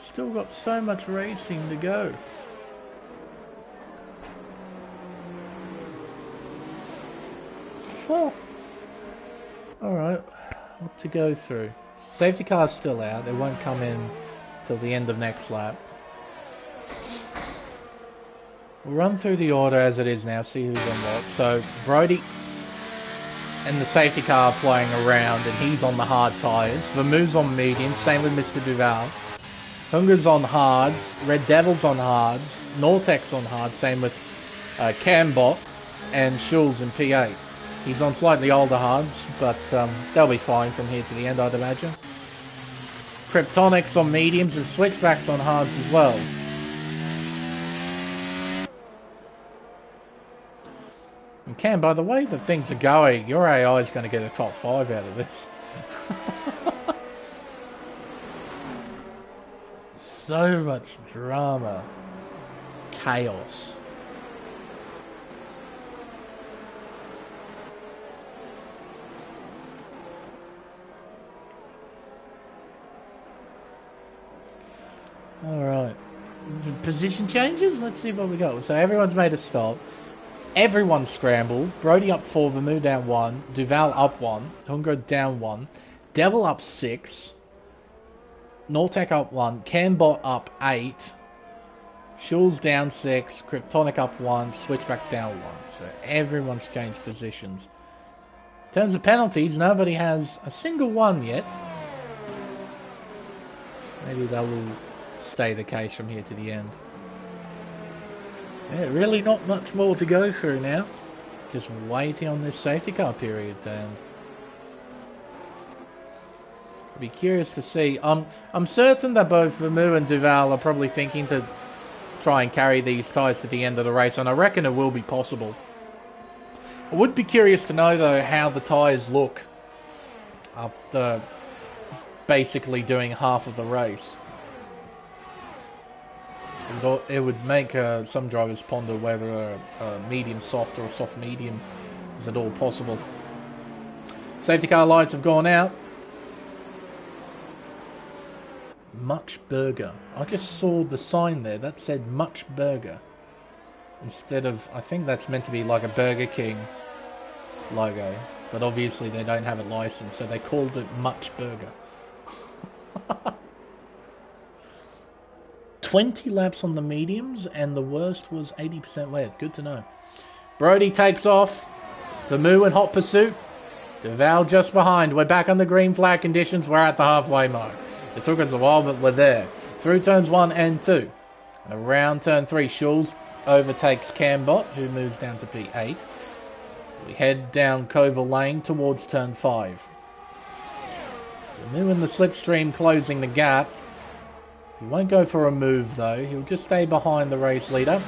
Still got so much racing to go. Well, alright, what to go through. Safety car's still out, it won't come in till the end of next lap. We'll run through the order as it is now, see who's on what. So, Brody and the safety car are playing around, and he's on the hard tyres. Vermouth's on medium, same with Mr. Duval. Hunger's on hards, Red Devil's on hards, Nortec's on hard, same with Cambot and Schulz in P8. He's on slightly older hards, but they'll be fine from here to the end, I'd imagine. Kryptonic's on mediums and Switchback's on hards as well. And Cam, by the way that things are going, your AI is going to get a top 5 out of this. So much drama. Chaos. Alright. Position changes? Let's see what we got. So everyone's made a stop. Everyone scrambled. Brody up 4, Vermouth down 1, Duval up 1, Hunger down 1, Devil up 6, Nortec up 1, Cambot up 8, Schulz down 6, Kryptonic up 1, Switchback down 1. So everyone's changed positions. In terms of penalties, nobody has a single one yet. Maybe that will stay the case from here to the end. Yeah, really not much more to go through now. Just waiting on this safety car period to end. I'll be curious to see. I'm certain that both Vermouth and Duval are probably thinking to try and carry these tyres to the end of the race, and I reckon it will be possible. I would be curious to know, though, how the tyres look after basically doing half of the race. It would make some drivers ponder whether a medium soft or a soft medium is at all possible. Safety car lights have gone out. Much Burger. I just saw the sign there that said Much Burger. Instead of, I think that's meant to be like a Burger King logo. But obviously they don't have a license, so they called it Much Burger. 20 laps on the mediums, and the worst was 80% wet. Good to know. Brody takes off. Vermouth in hot pursuit. Duval just behind. We're back on the green flag conditions. We're at the halfway mark. It took us a while, but we're there. Through turns 1 and 2. Around turn 3, Schulz overtakes Cambot, who moves down to P8. We head down Coval Lane towards turn 5. Vermouth in the slipstream closing the gap. He won't go for a move though, he'll just stay behind the race leader.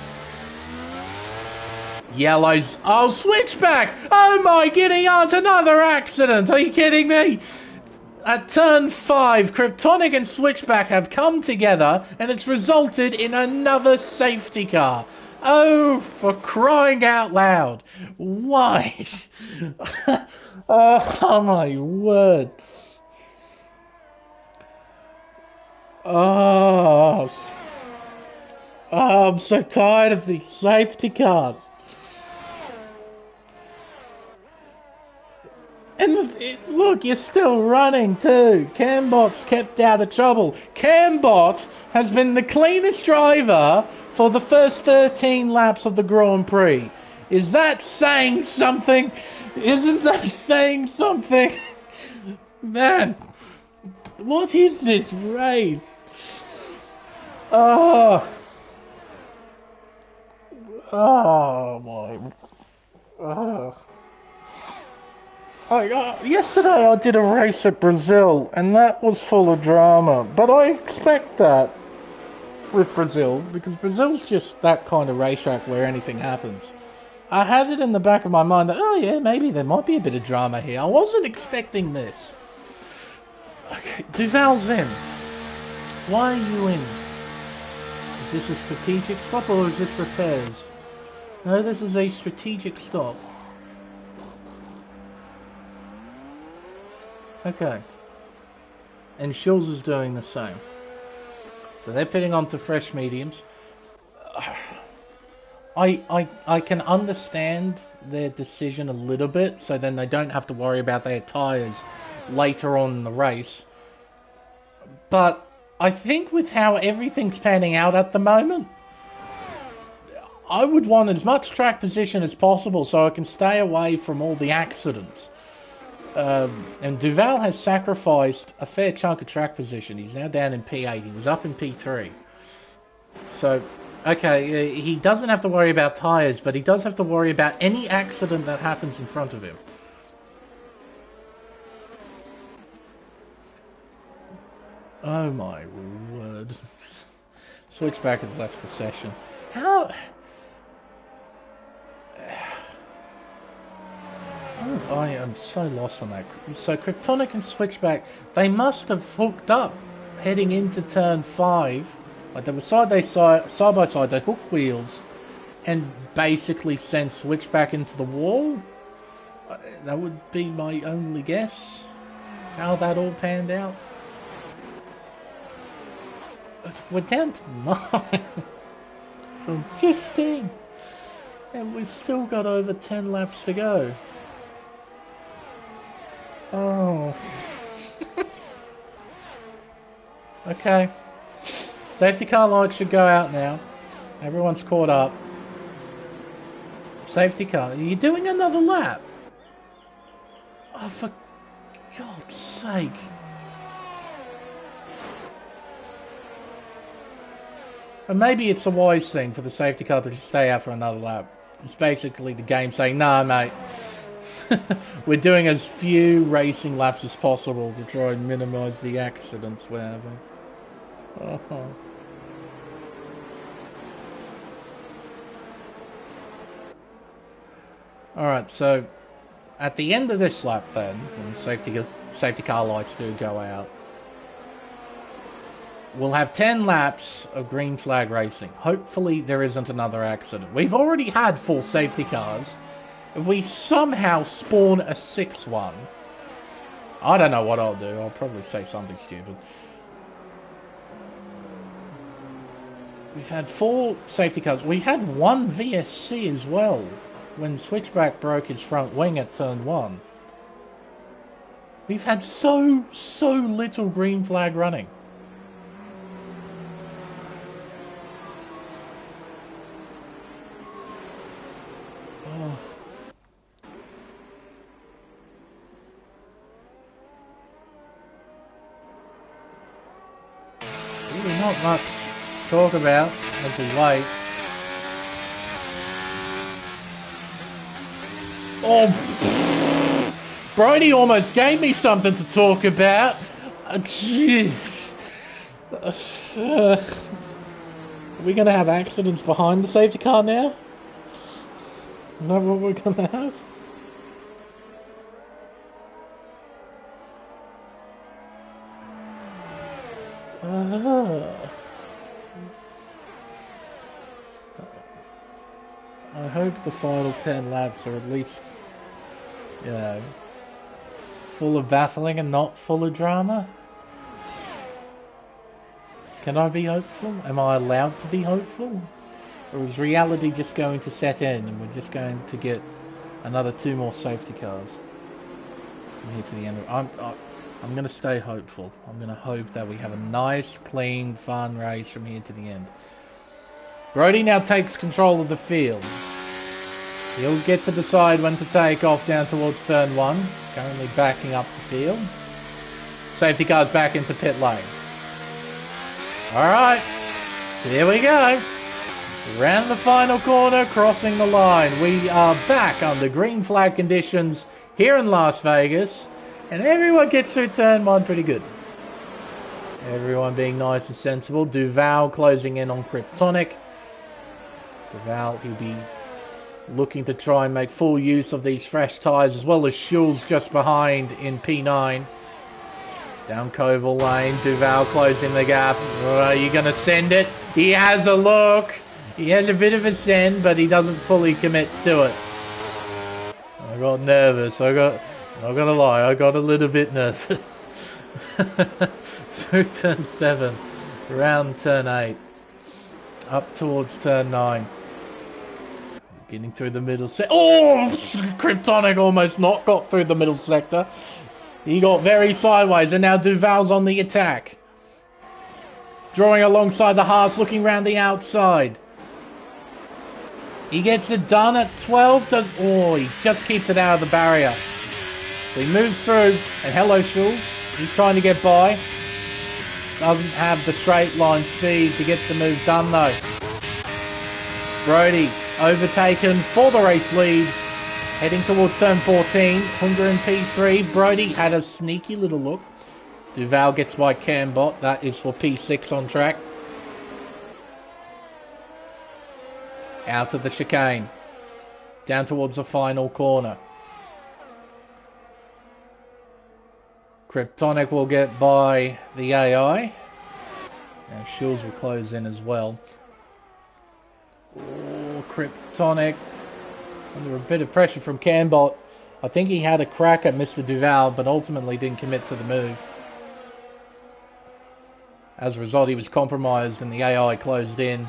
Yellows, oh, Switchback! Oh my giddy aunt, another accident! Are you kidding me? At turn 5, Kryptonic and Switchback have come together, and it's resulted in another safety car. Oh, for crying out loud. Why? Oh my word. Oh, I'm so tired of these safety cars. And look, you're still running too. Cambot's kept out of trouble. Cambot has been the cleanest driver for the first 13 laps of the Grand Prix. Is that saying something? Isn't that saying something? Man, what is this race? Oh my. Yesterday I did a race at Brazil, and that was full of drama. But I expect that with Brazil, because Brazil's just that kind of racetrack where anything happens. I had it in the back of my mind that, oh yeah, maybe there might be a bit of drama here. I wasn't expecting this. Okay, Duval's in. Why are you in? Is this a strategic stop or is this repairs? No, this is a strategic stop. Okay. And Schulz is doing the same. So they're pitting onto fresh mediums. I can understand their decision a little bit, so then they don't have to worry about their tyres later on in the race. But I think with how everything's panning out at the moment, I would want as much track position as possible so I can stay away from all the accidents. And Duval has sacrificed a fair chunk of track position. He's now down in P8. He was up in P3. So, okay, he doesn't have to worry about tyres, but he does have to worry about any accident that happens in front of him. Oh my word. Switchback has left the session. How... I am so lost on that. So Kryptonic and Switchback, they must have hooked up heading into turn 5. Like they were side by side, they hooked wheels and basically sent Switchback into the wall. That would be my only guess. How that all panned out. We're down to 9 from 15. And we've still got over 10 laps to go. Oh. Okay. Safety car lights should go out now. Everyone's caught up. Safety car. Are you doing another lap? Oh, for God's sake. And maybe it's a wise thing for the safety car to just stay out for another lap. It's basically the game saying, nah, mate. We're doing as few racing laps as possible to try and minimise the accidents we're having. Oh. Alright, so at the end of this lap then, when the safety car lights do go out, we'll have 10 laps of green flag racing. Hopefully there isn't another accident. We've already had 4 safety cars. If we somehow spawn a 6th one, I don't know what I'll do. I'll probably say something stupid. We've had 4 safety cars. We had 1 VSC as well when Switchback broke his front wing at turn 1. We've had so little green flag running. Oh. Really not much to talk about as we wait. Oh, Brody almost gave me something to talk about. Are we going to have accidents behind the safety car now? Is that what we're going to have? I hope the final 10 laps are at least, you know, full of battling and not full of drama. Can I be hopeful? Am I allowed to be hopeful? Or is reality just going to set in and we're just going to get another 2 more safety cars from here to the end? I'm going to stay hopeful. I'm going to hope that we have a nice, clean, fun race from here to the end. Brody now takes control of the field. He'll get to decide when to take off down towards turn 1. Currently backing up the field. Safety car's back into pit lane. Alright, here we go. Round the final corner, crossing the line. We are back under green flag conditions here in Las Vegas. And everyone gets through turn 1 pretty good. Everyone being nice and sensible. Duval closing in on Kryptonic. Duval, he'll be looking to try and make full use of these fresh tyres, as well as Schulz just behind in P9. Down Koval Lane, Duval closing the gap. Are you going to send it? He has a look. He has a bit of a send, but he doesn't fully commit to it. I got nervous. I'm not gonna lie, I got a little bit nervous. Through turn 7, around turn 8, up towards turn 9. Getting through the middle sector. Oh! Kryptonic almost not got through the middle sector. He got very sideways, and now Duval's on the attack. Drawing alongside the Haas, looking round the outside. He gets it done at 12. He just keeps it out of the barrier. So he moves through, and hello, Schulz. He's trying to get by. Doesn't have the straight line speed to get the move done, though. Brody overtaken for the race lead. Heading towards turn 14. Hunger in P3. Brody had a sneaky little look. Duval gets by Cambot. That is for P6 on track. Out of the chicane. Down towards the final corner. Kryptonic will get by the AI. Now Schulz will close in as well. Oh, Kryptonic under a bit of pressure from Cambot. I think he had a crack at Mr. Duval, but ultimately didn't commit to the move. As a result, he was compromised and the AI closed in.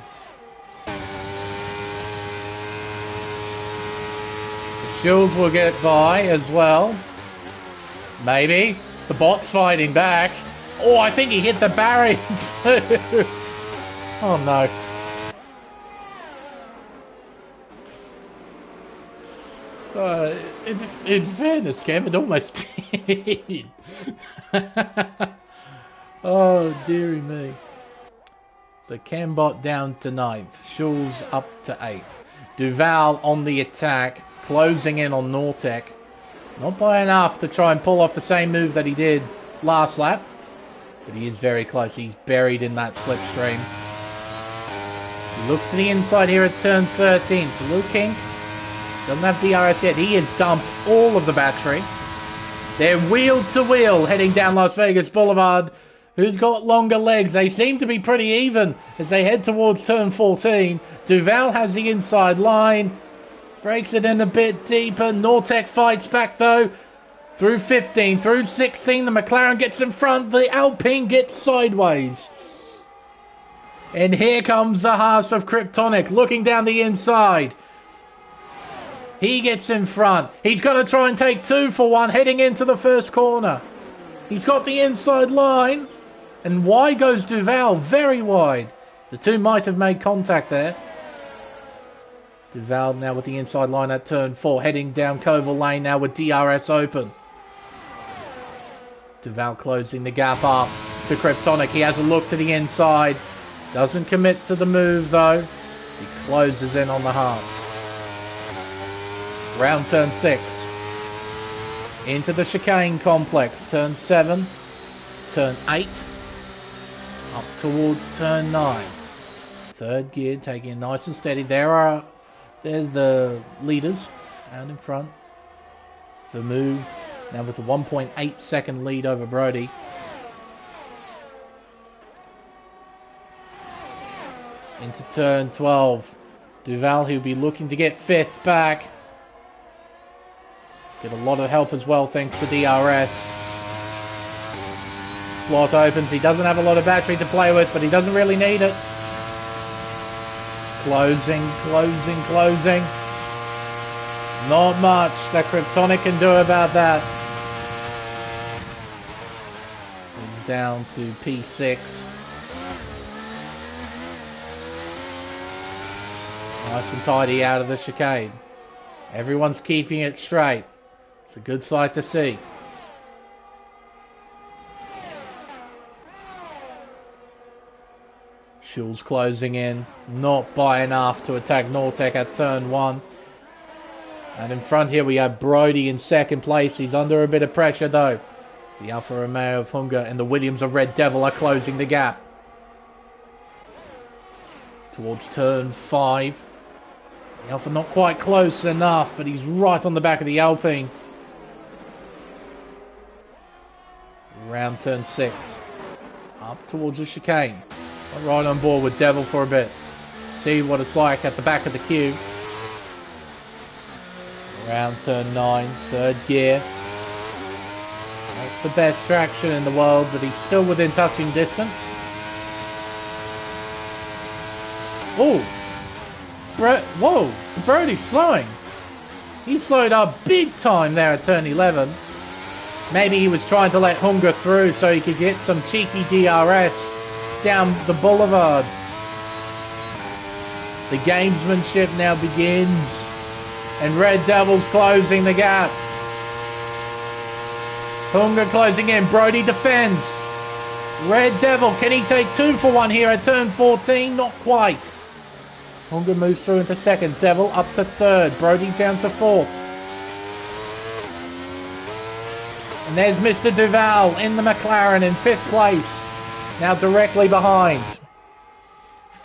Schulz will get by as well. Maybe. The bot's fighting back. Oh, I think he hit the barrier too. Oh no. In fairness, Cam, it almost did. Oh, dearie me. So Cambot down to 9th. Schulz up to 8th. Duval on the attack, closing in on Nortec. Not by enough to try and pull off the same move that he did last lap. But he is very close. He's buried in that slipstream. He looks to the inside here at turn 13. So Luke King doesn't have DRS yet. He has dumped all of the battery. They're wheel to wheel heading down Las Vegas Boulevard. Who's got longer legs? They seem to be pretty even as they head towards turn 14. Duval has the inside line. Breaks it in a bit deeper. Nortec fights back though. Through 15, through 16. The McLaren gets in front. The Alpine gets sideways. And here comes the Haas of Kryptonic looking down the inside. He gets in front. He's going to try and take 2 for 1 heading into the first corner. He's got the inside line. And wide goes Duval, very wide. The two might have made contact there. Duval now with the inside line at turn 4, heading down Koval Lane now with DRS open. Duval closing the gap up to Kryptonic. He has a look to the inside. Doesn't commit to the move though. He closes in on the half. Round turn 6. Into the chicane complex. Turn 7. Turn 8. Up towards turn 9. Third gear, taking it nice and steady. There's the leaders out in front. The move now with a 1.8 second lead over Brody. Into turn 12. Duval, he'll be looking to get 5th back. Get a lot of help as well thanks to DRS. Slot opens. He doesn't have a lot of battery to play with, but he doesn't really need it. Closing. Not much that Kryptonic can do about that. He's down to P6. Nice and tidy out of the chicane. Everyone's keeping it straight. It's a good sight to see. Schulz closing in, not by enough to attack Nortec at turn 1. And in front here we have Brody in second place. He's under a bit of pressure though. The Alfa Romeo of Hunger and the Williams of Red Devil are closing the gap. Towards turn 5. The Alfa not quite close enough, but he's right on the back of the Alpine. Around turn 6. Up towards the chicane. I'm right on board with Devil for a bit. See what it's like at the back of the queue. Around turn 9. Third gear. Not the best traction in the world, but he's still within touching distance. Oh! Whoa! Brody's slowing. He slowed up big time there at turn 11. Maybe he was trying to let Hunger through so he could get some cheeky DRS down the boulevard. The gamesmanship now begins. And Red Devil's closing the gap. Hunger closing in. Brody defends. Red Devil, can he take 2 for 1 here at turn 14? Not quite. Hunger moves through into second. Devil up to third. Brody down to fourth. And there's Mr. Duval in the McLaren in 5th place. Now directly behind.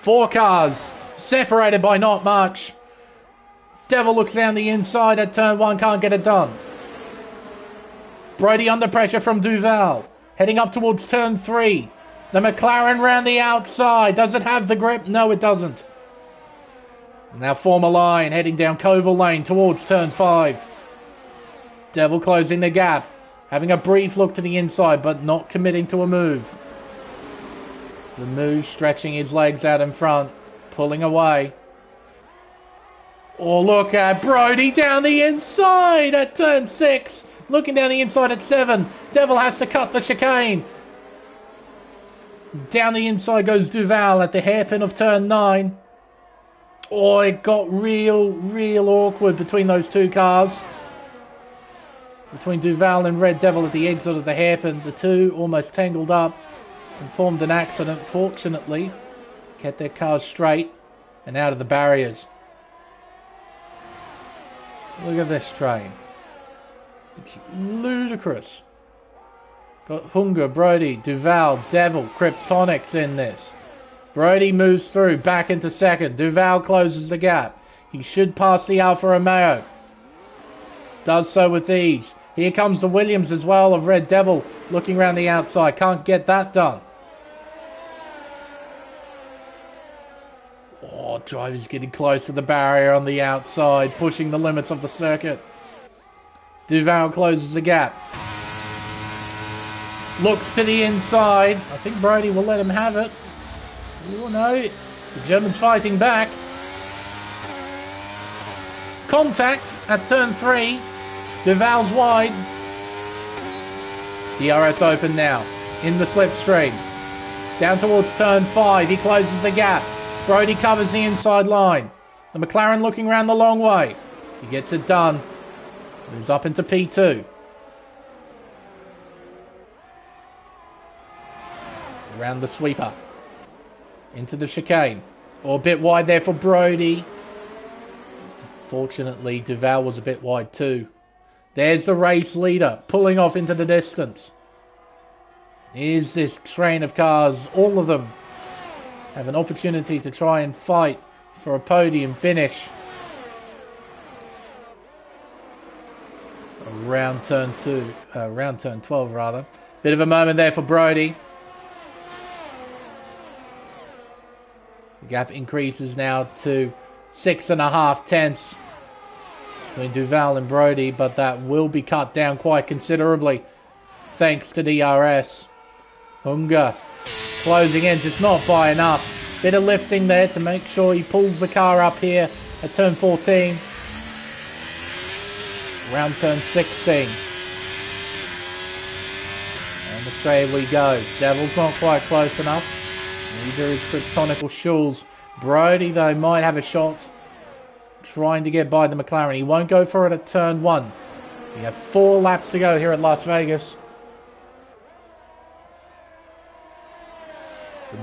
4 cars separated by not much. Devil looks down the inside at turn 1. Can't get it done. Brody under pressure from Duval. Heading up towards turn 3. The McLaren round the outside. Does it have the grip? No, it doesn't. Now form a line. Heading down Koval Lane towards turn 5. Devil closing the gap. Having a brief look to the inside, but not committing to a move. The move stretching his legs out in front. Pulling away. Oh, look at Brody down the inside at turn 6. Looking down the inside at 7. Devil has to cut the chicane. Down the inside goes Duval at the hairpin of turn 9. Oh, it got real awkward between those 2 cars. Between Duval and Red Devil at the exit of the hairpin. The 2 almost tangled up and formed an accident. Fortunately, kept their cars straight and out of the barriers. Look at this train. It's ludicrous. Got Hunger, Brody, Duval, Devil, Kryptonics in this. Brody moves through, back into second. Duval closes the gap. He should pass the Alfa Romeo. Does so with ease. Here comes the Williams as well of Red Devil, looking around the outside. Can't get that done. Oh, driver's getting close to the barrier on the outside, pushing the limits of the circuit. Duval closes the gap. Looks to the inside. I think Brody will let him have it. Oh no, the German's fighting back. Contact at turn 3. Duval's wide. DRS open now. In the slipstream. Down towards turn 5. He closes the gap. Brody covers the inside line. The McLaren looking around the long way. He gets it done. Moves up into P2. Around the sweeper. Into the chicane. Oh, a bit wide there for Brody. Fortunately, Duval was a bit wide too. There's the race leader pulling off into the distance. Here's this train of cars. All of them have an opportunity to try and fight for a podium finish. Around turn 12 rather. Bit of a moment there for Brody. The gap increases now to 6.5 tenths between Duval and Brody, but that will be cut down quite considerably thanks to DRS. Hunger closing in, just not by enough. Bit of lifting there to make sure he pulls the car up here at turn 14. Around turn 16. And astray we go. Devil's not quite close enough. Neither is Kryptonical Schulz. Brody, though, might have a shot trying to get by the McLaren. He won't go for it at turn 1. We have 4 laps to go here at Las Vegas.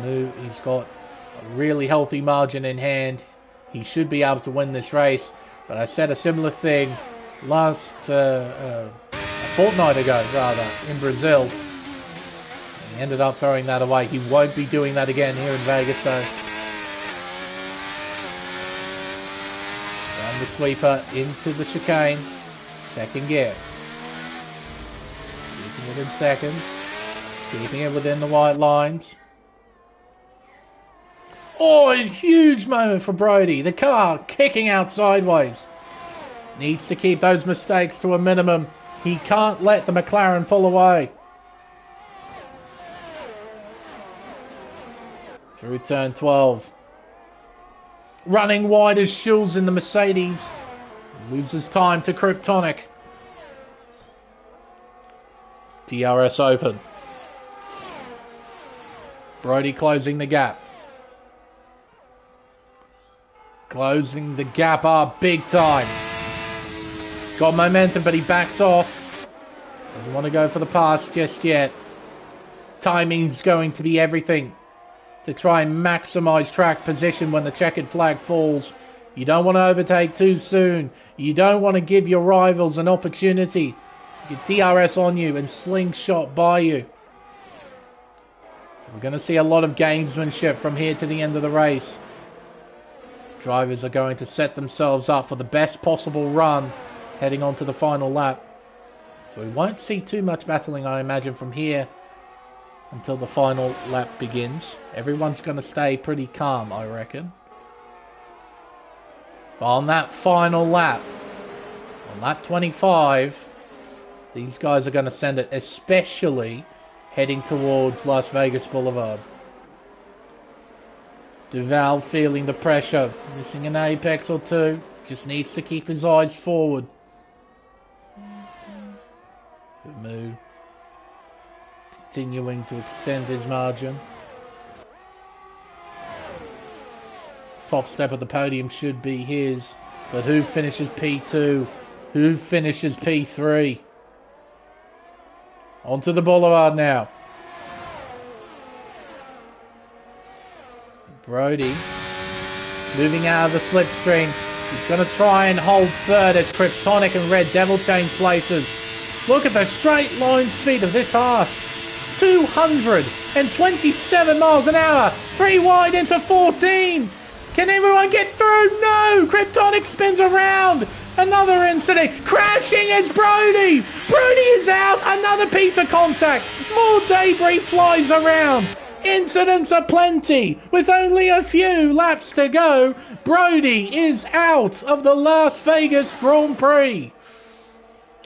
He's got a really healthy margin in hand. He should be able to win this race. But I said a similar thing a fortnight ago, rather, in Brazil. He ended up throwing that away. He won't be doing that again here in Vegas, though. Down the sweeper into the chicane. Second gear. Keeping it in second. Keeping it within the white lines. Oh, a huge moment for Brody. The car kicking out sideways. Needs to keep those mistakes to a minimum. He can't let the McLaren pull away. Through turn 12. Running wide as Schulz in the Mercedes. Loses time to Kryptonic. DRS open. Brody closing the gap. Closing the gap up big time. He's got momentum, but he backs off. Doesn't want to go for the pass just yet. Timing's going to be everything to try and maximize track position when the checkered flag falls. You don't want to overtake too soon. You don't want to give your rivals an opportunity to get DRS on you and slingshot by you. So we're going to see a lot of gamesmanship from here to the end of the race. Drivers are going to set themselves up for the best possible run heading on to the final lap. So we won't see too much battling, I imagine, from here until the final lap begins. Everyone's going to stay pretty calm, I reckon. But on that final lap, on lap 25, these guys are going to send it, especially heading towards Las Vegas Boulevard. Duval feeling the pressure, missing an apex or two, just needs to keep his eyes forward. Good move. Continuing to extend his margin. Top step of the podium should be his, but who finishes P2? Who finishes P3? Onto the boulevard now. Brody moving out of the slipstream. He's going to try and hold third as Kryptonic and Red Devil change places. Look at the straight line speed of this Haas. 227 miles an hour. 3 wide into 14. Can everyone get through? No! Kryptonic spins around. Another incident. Crashing is Brody. Brody is out. Another piece of contact. More debris flies around. Incidents aplenty. With only a few laps to go, Brody is out of the Las Vegas Grand Prix.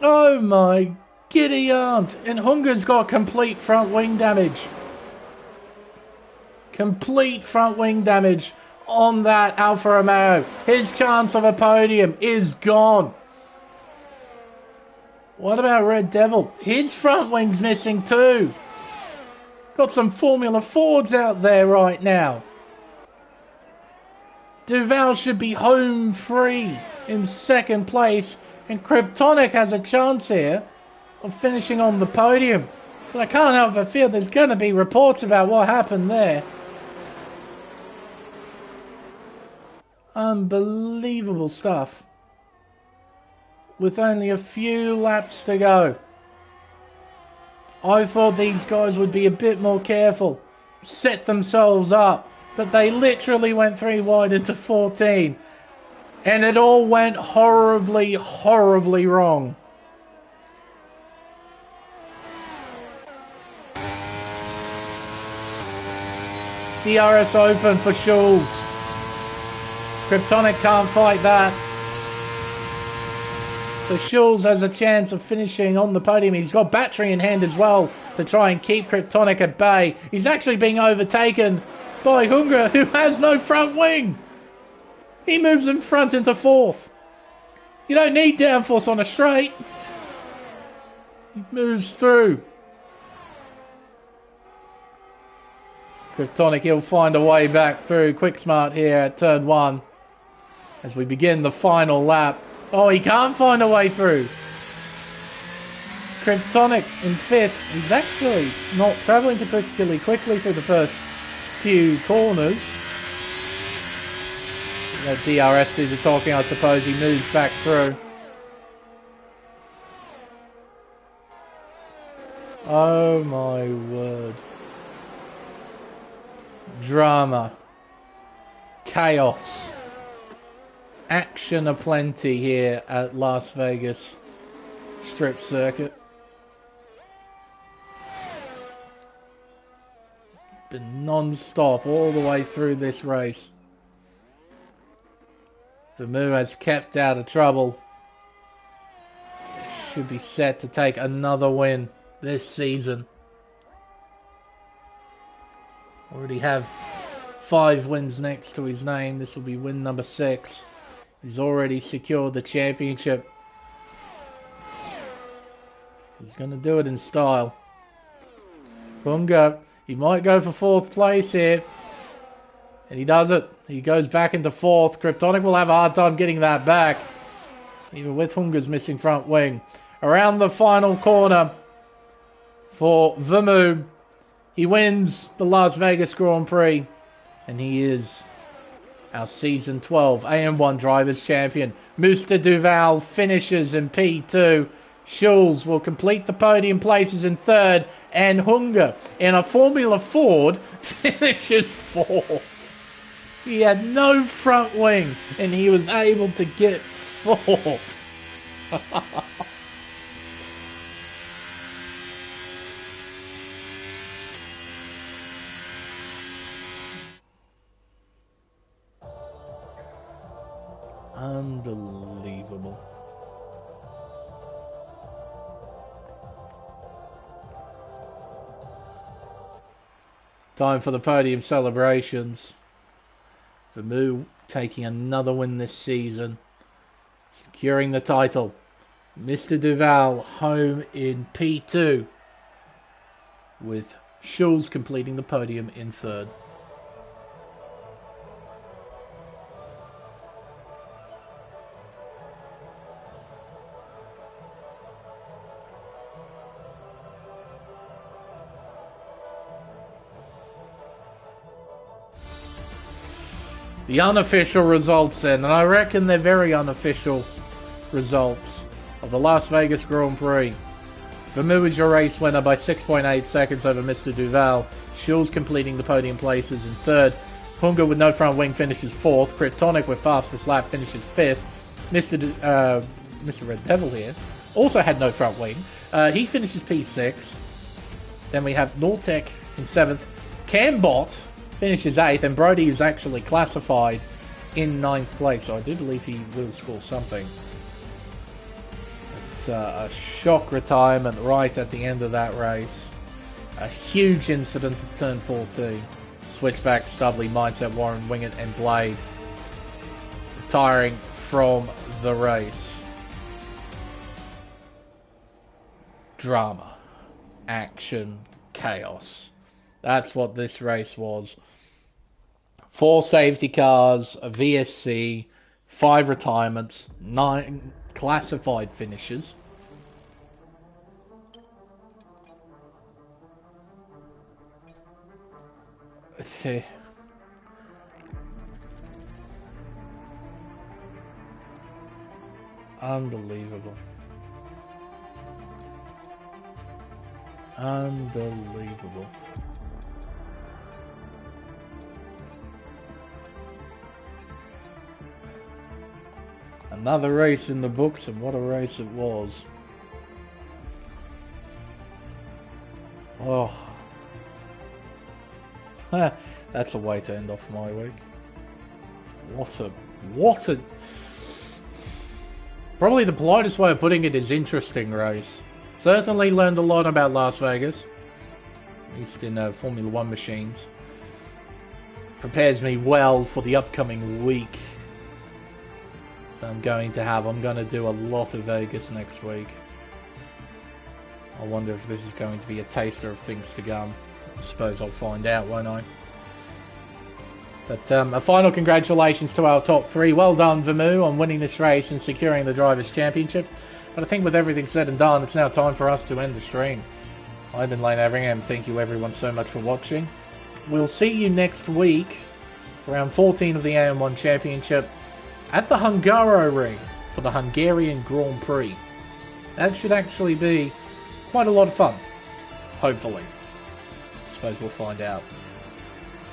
Oh my giddy aunt. And Hunger's got complete front wing damage. Complete front wing damage on that Alfa Romeo. His chance of a podium is gone. What about Red Devil? His front wing's missing too. Got some Formula Fords out there right now. Duval should be home free in second place. And Kryptonic has a chance here of finishing on the podium. But I can't help but feel there's going to be reports about what happened there. Unbelievable stuff. With only a few laps to go. I thought these guys would be a bit more careful, set themselves up, but they literally went 3 wide into 14. And it all went horribly, horribly wrong. DRS open for Schulz. Kryptonic can't fight that. So Schulz has a chance of finishing on the podium. He's got battery in hand as well to try and keep Kryptonic at bay. He's actually being overtaken by Hunger, who has no front wing. He moves in front into 4th. You don't need downforce on a straight. He moves through. Kryptonic, he'll find a way back through. Quick Smart here at turn 1 as we begin the final lap. Oh, he can't find a way through. Kryptonic in 5th. He's actually not travelling particularly quickly through the first few corners. That DRS do the talking, I suppose. He moves back through. Oh my word. Drama. Chaos. Action aplenty here at Las Vegas Strip Circuit. been non-stop all the way through this race. Vermoo has kept out of trouble. Should be set to take another win this season. Already have 5 wins next to his name. This will be win number 6. He's already secured the championship. He's going to do it in style. Hunga, he might go for 4th place here. And he does it. He goes back into 4th. Kryptonic will have a hard time getting that back, even with Hunga's missing front wing. Around the final corner for Vermoo. He wins the Las Vegas Grand Prix. And he is our Season 12 AM1 Drivers Champion. Mr. Duval finishes in P2. Schulz will complete the podium places in 3rd. And Hunga, in a Formula Ford, finishes 4th. He had no front wing, and he was able to get 4th. Unbelievable. Time for the podium celebrations. Vermoo taking another win this season, securing the title. Mr. Duval home in P2, with Schulz completing the podium in 3rd. The unofficial results then, and I reckon they're very unofficial results of the Las Vegas Grand Prix. Vermoo is your race winner by 6.8 seconds over Mr. Duval. Schulz completing the podium places in 3rd. Hunga with no front wing finishes 4th. Kryptonic with fastest lap finishes 5th. Mr. Red Devil here also had no front wing. He finishes P6. Then we have Nortec in 7th. Cambot finishes 8th, and Brody is actually classified in 9th place, so I do believe he will score something. It's a shock retirement right at the end of that race. A huge incident at turn 14. Switchback, Stubley, Mindset, Warren, Wingett, and Blade retiring from the race. Drama, action, chaos. That's what this race was. 4 safety cars, a VSC, 5 retirements, 9 classified finishes. Unbelievable. Unbelievable. Another race in the books, and what a race it was. Oh. That's a way to end off my week. What a... Probably the politest way of putting it is interesting race. Certainly learned a lot about Las Vegas. At least in Formula 1 machines. Prepares me well for the upcoming week I'm going to do a lot of Vegas next week. I wonder if this is going to be a taster of things to come. I suppose I'll find out, won't I? But a final congratulations to our top 3. Well done, Vermoo, on winning this race and securing the Drivers' Championship. But I think with everything said and done, it's now time for us to end the stream. I've been Lane Everingham. Thank you everyone so much for watching. We'll see you next week for round 14 of the AM1 Championship at the Hungaro Ring for the Hungarian Grand Prix. That should actually be quite a lot of fun. Hopefully. I suppose we'll find out.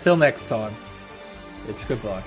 Till next time, it's goodbye.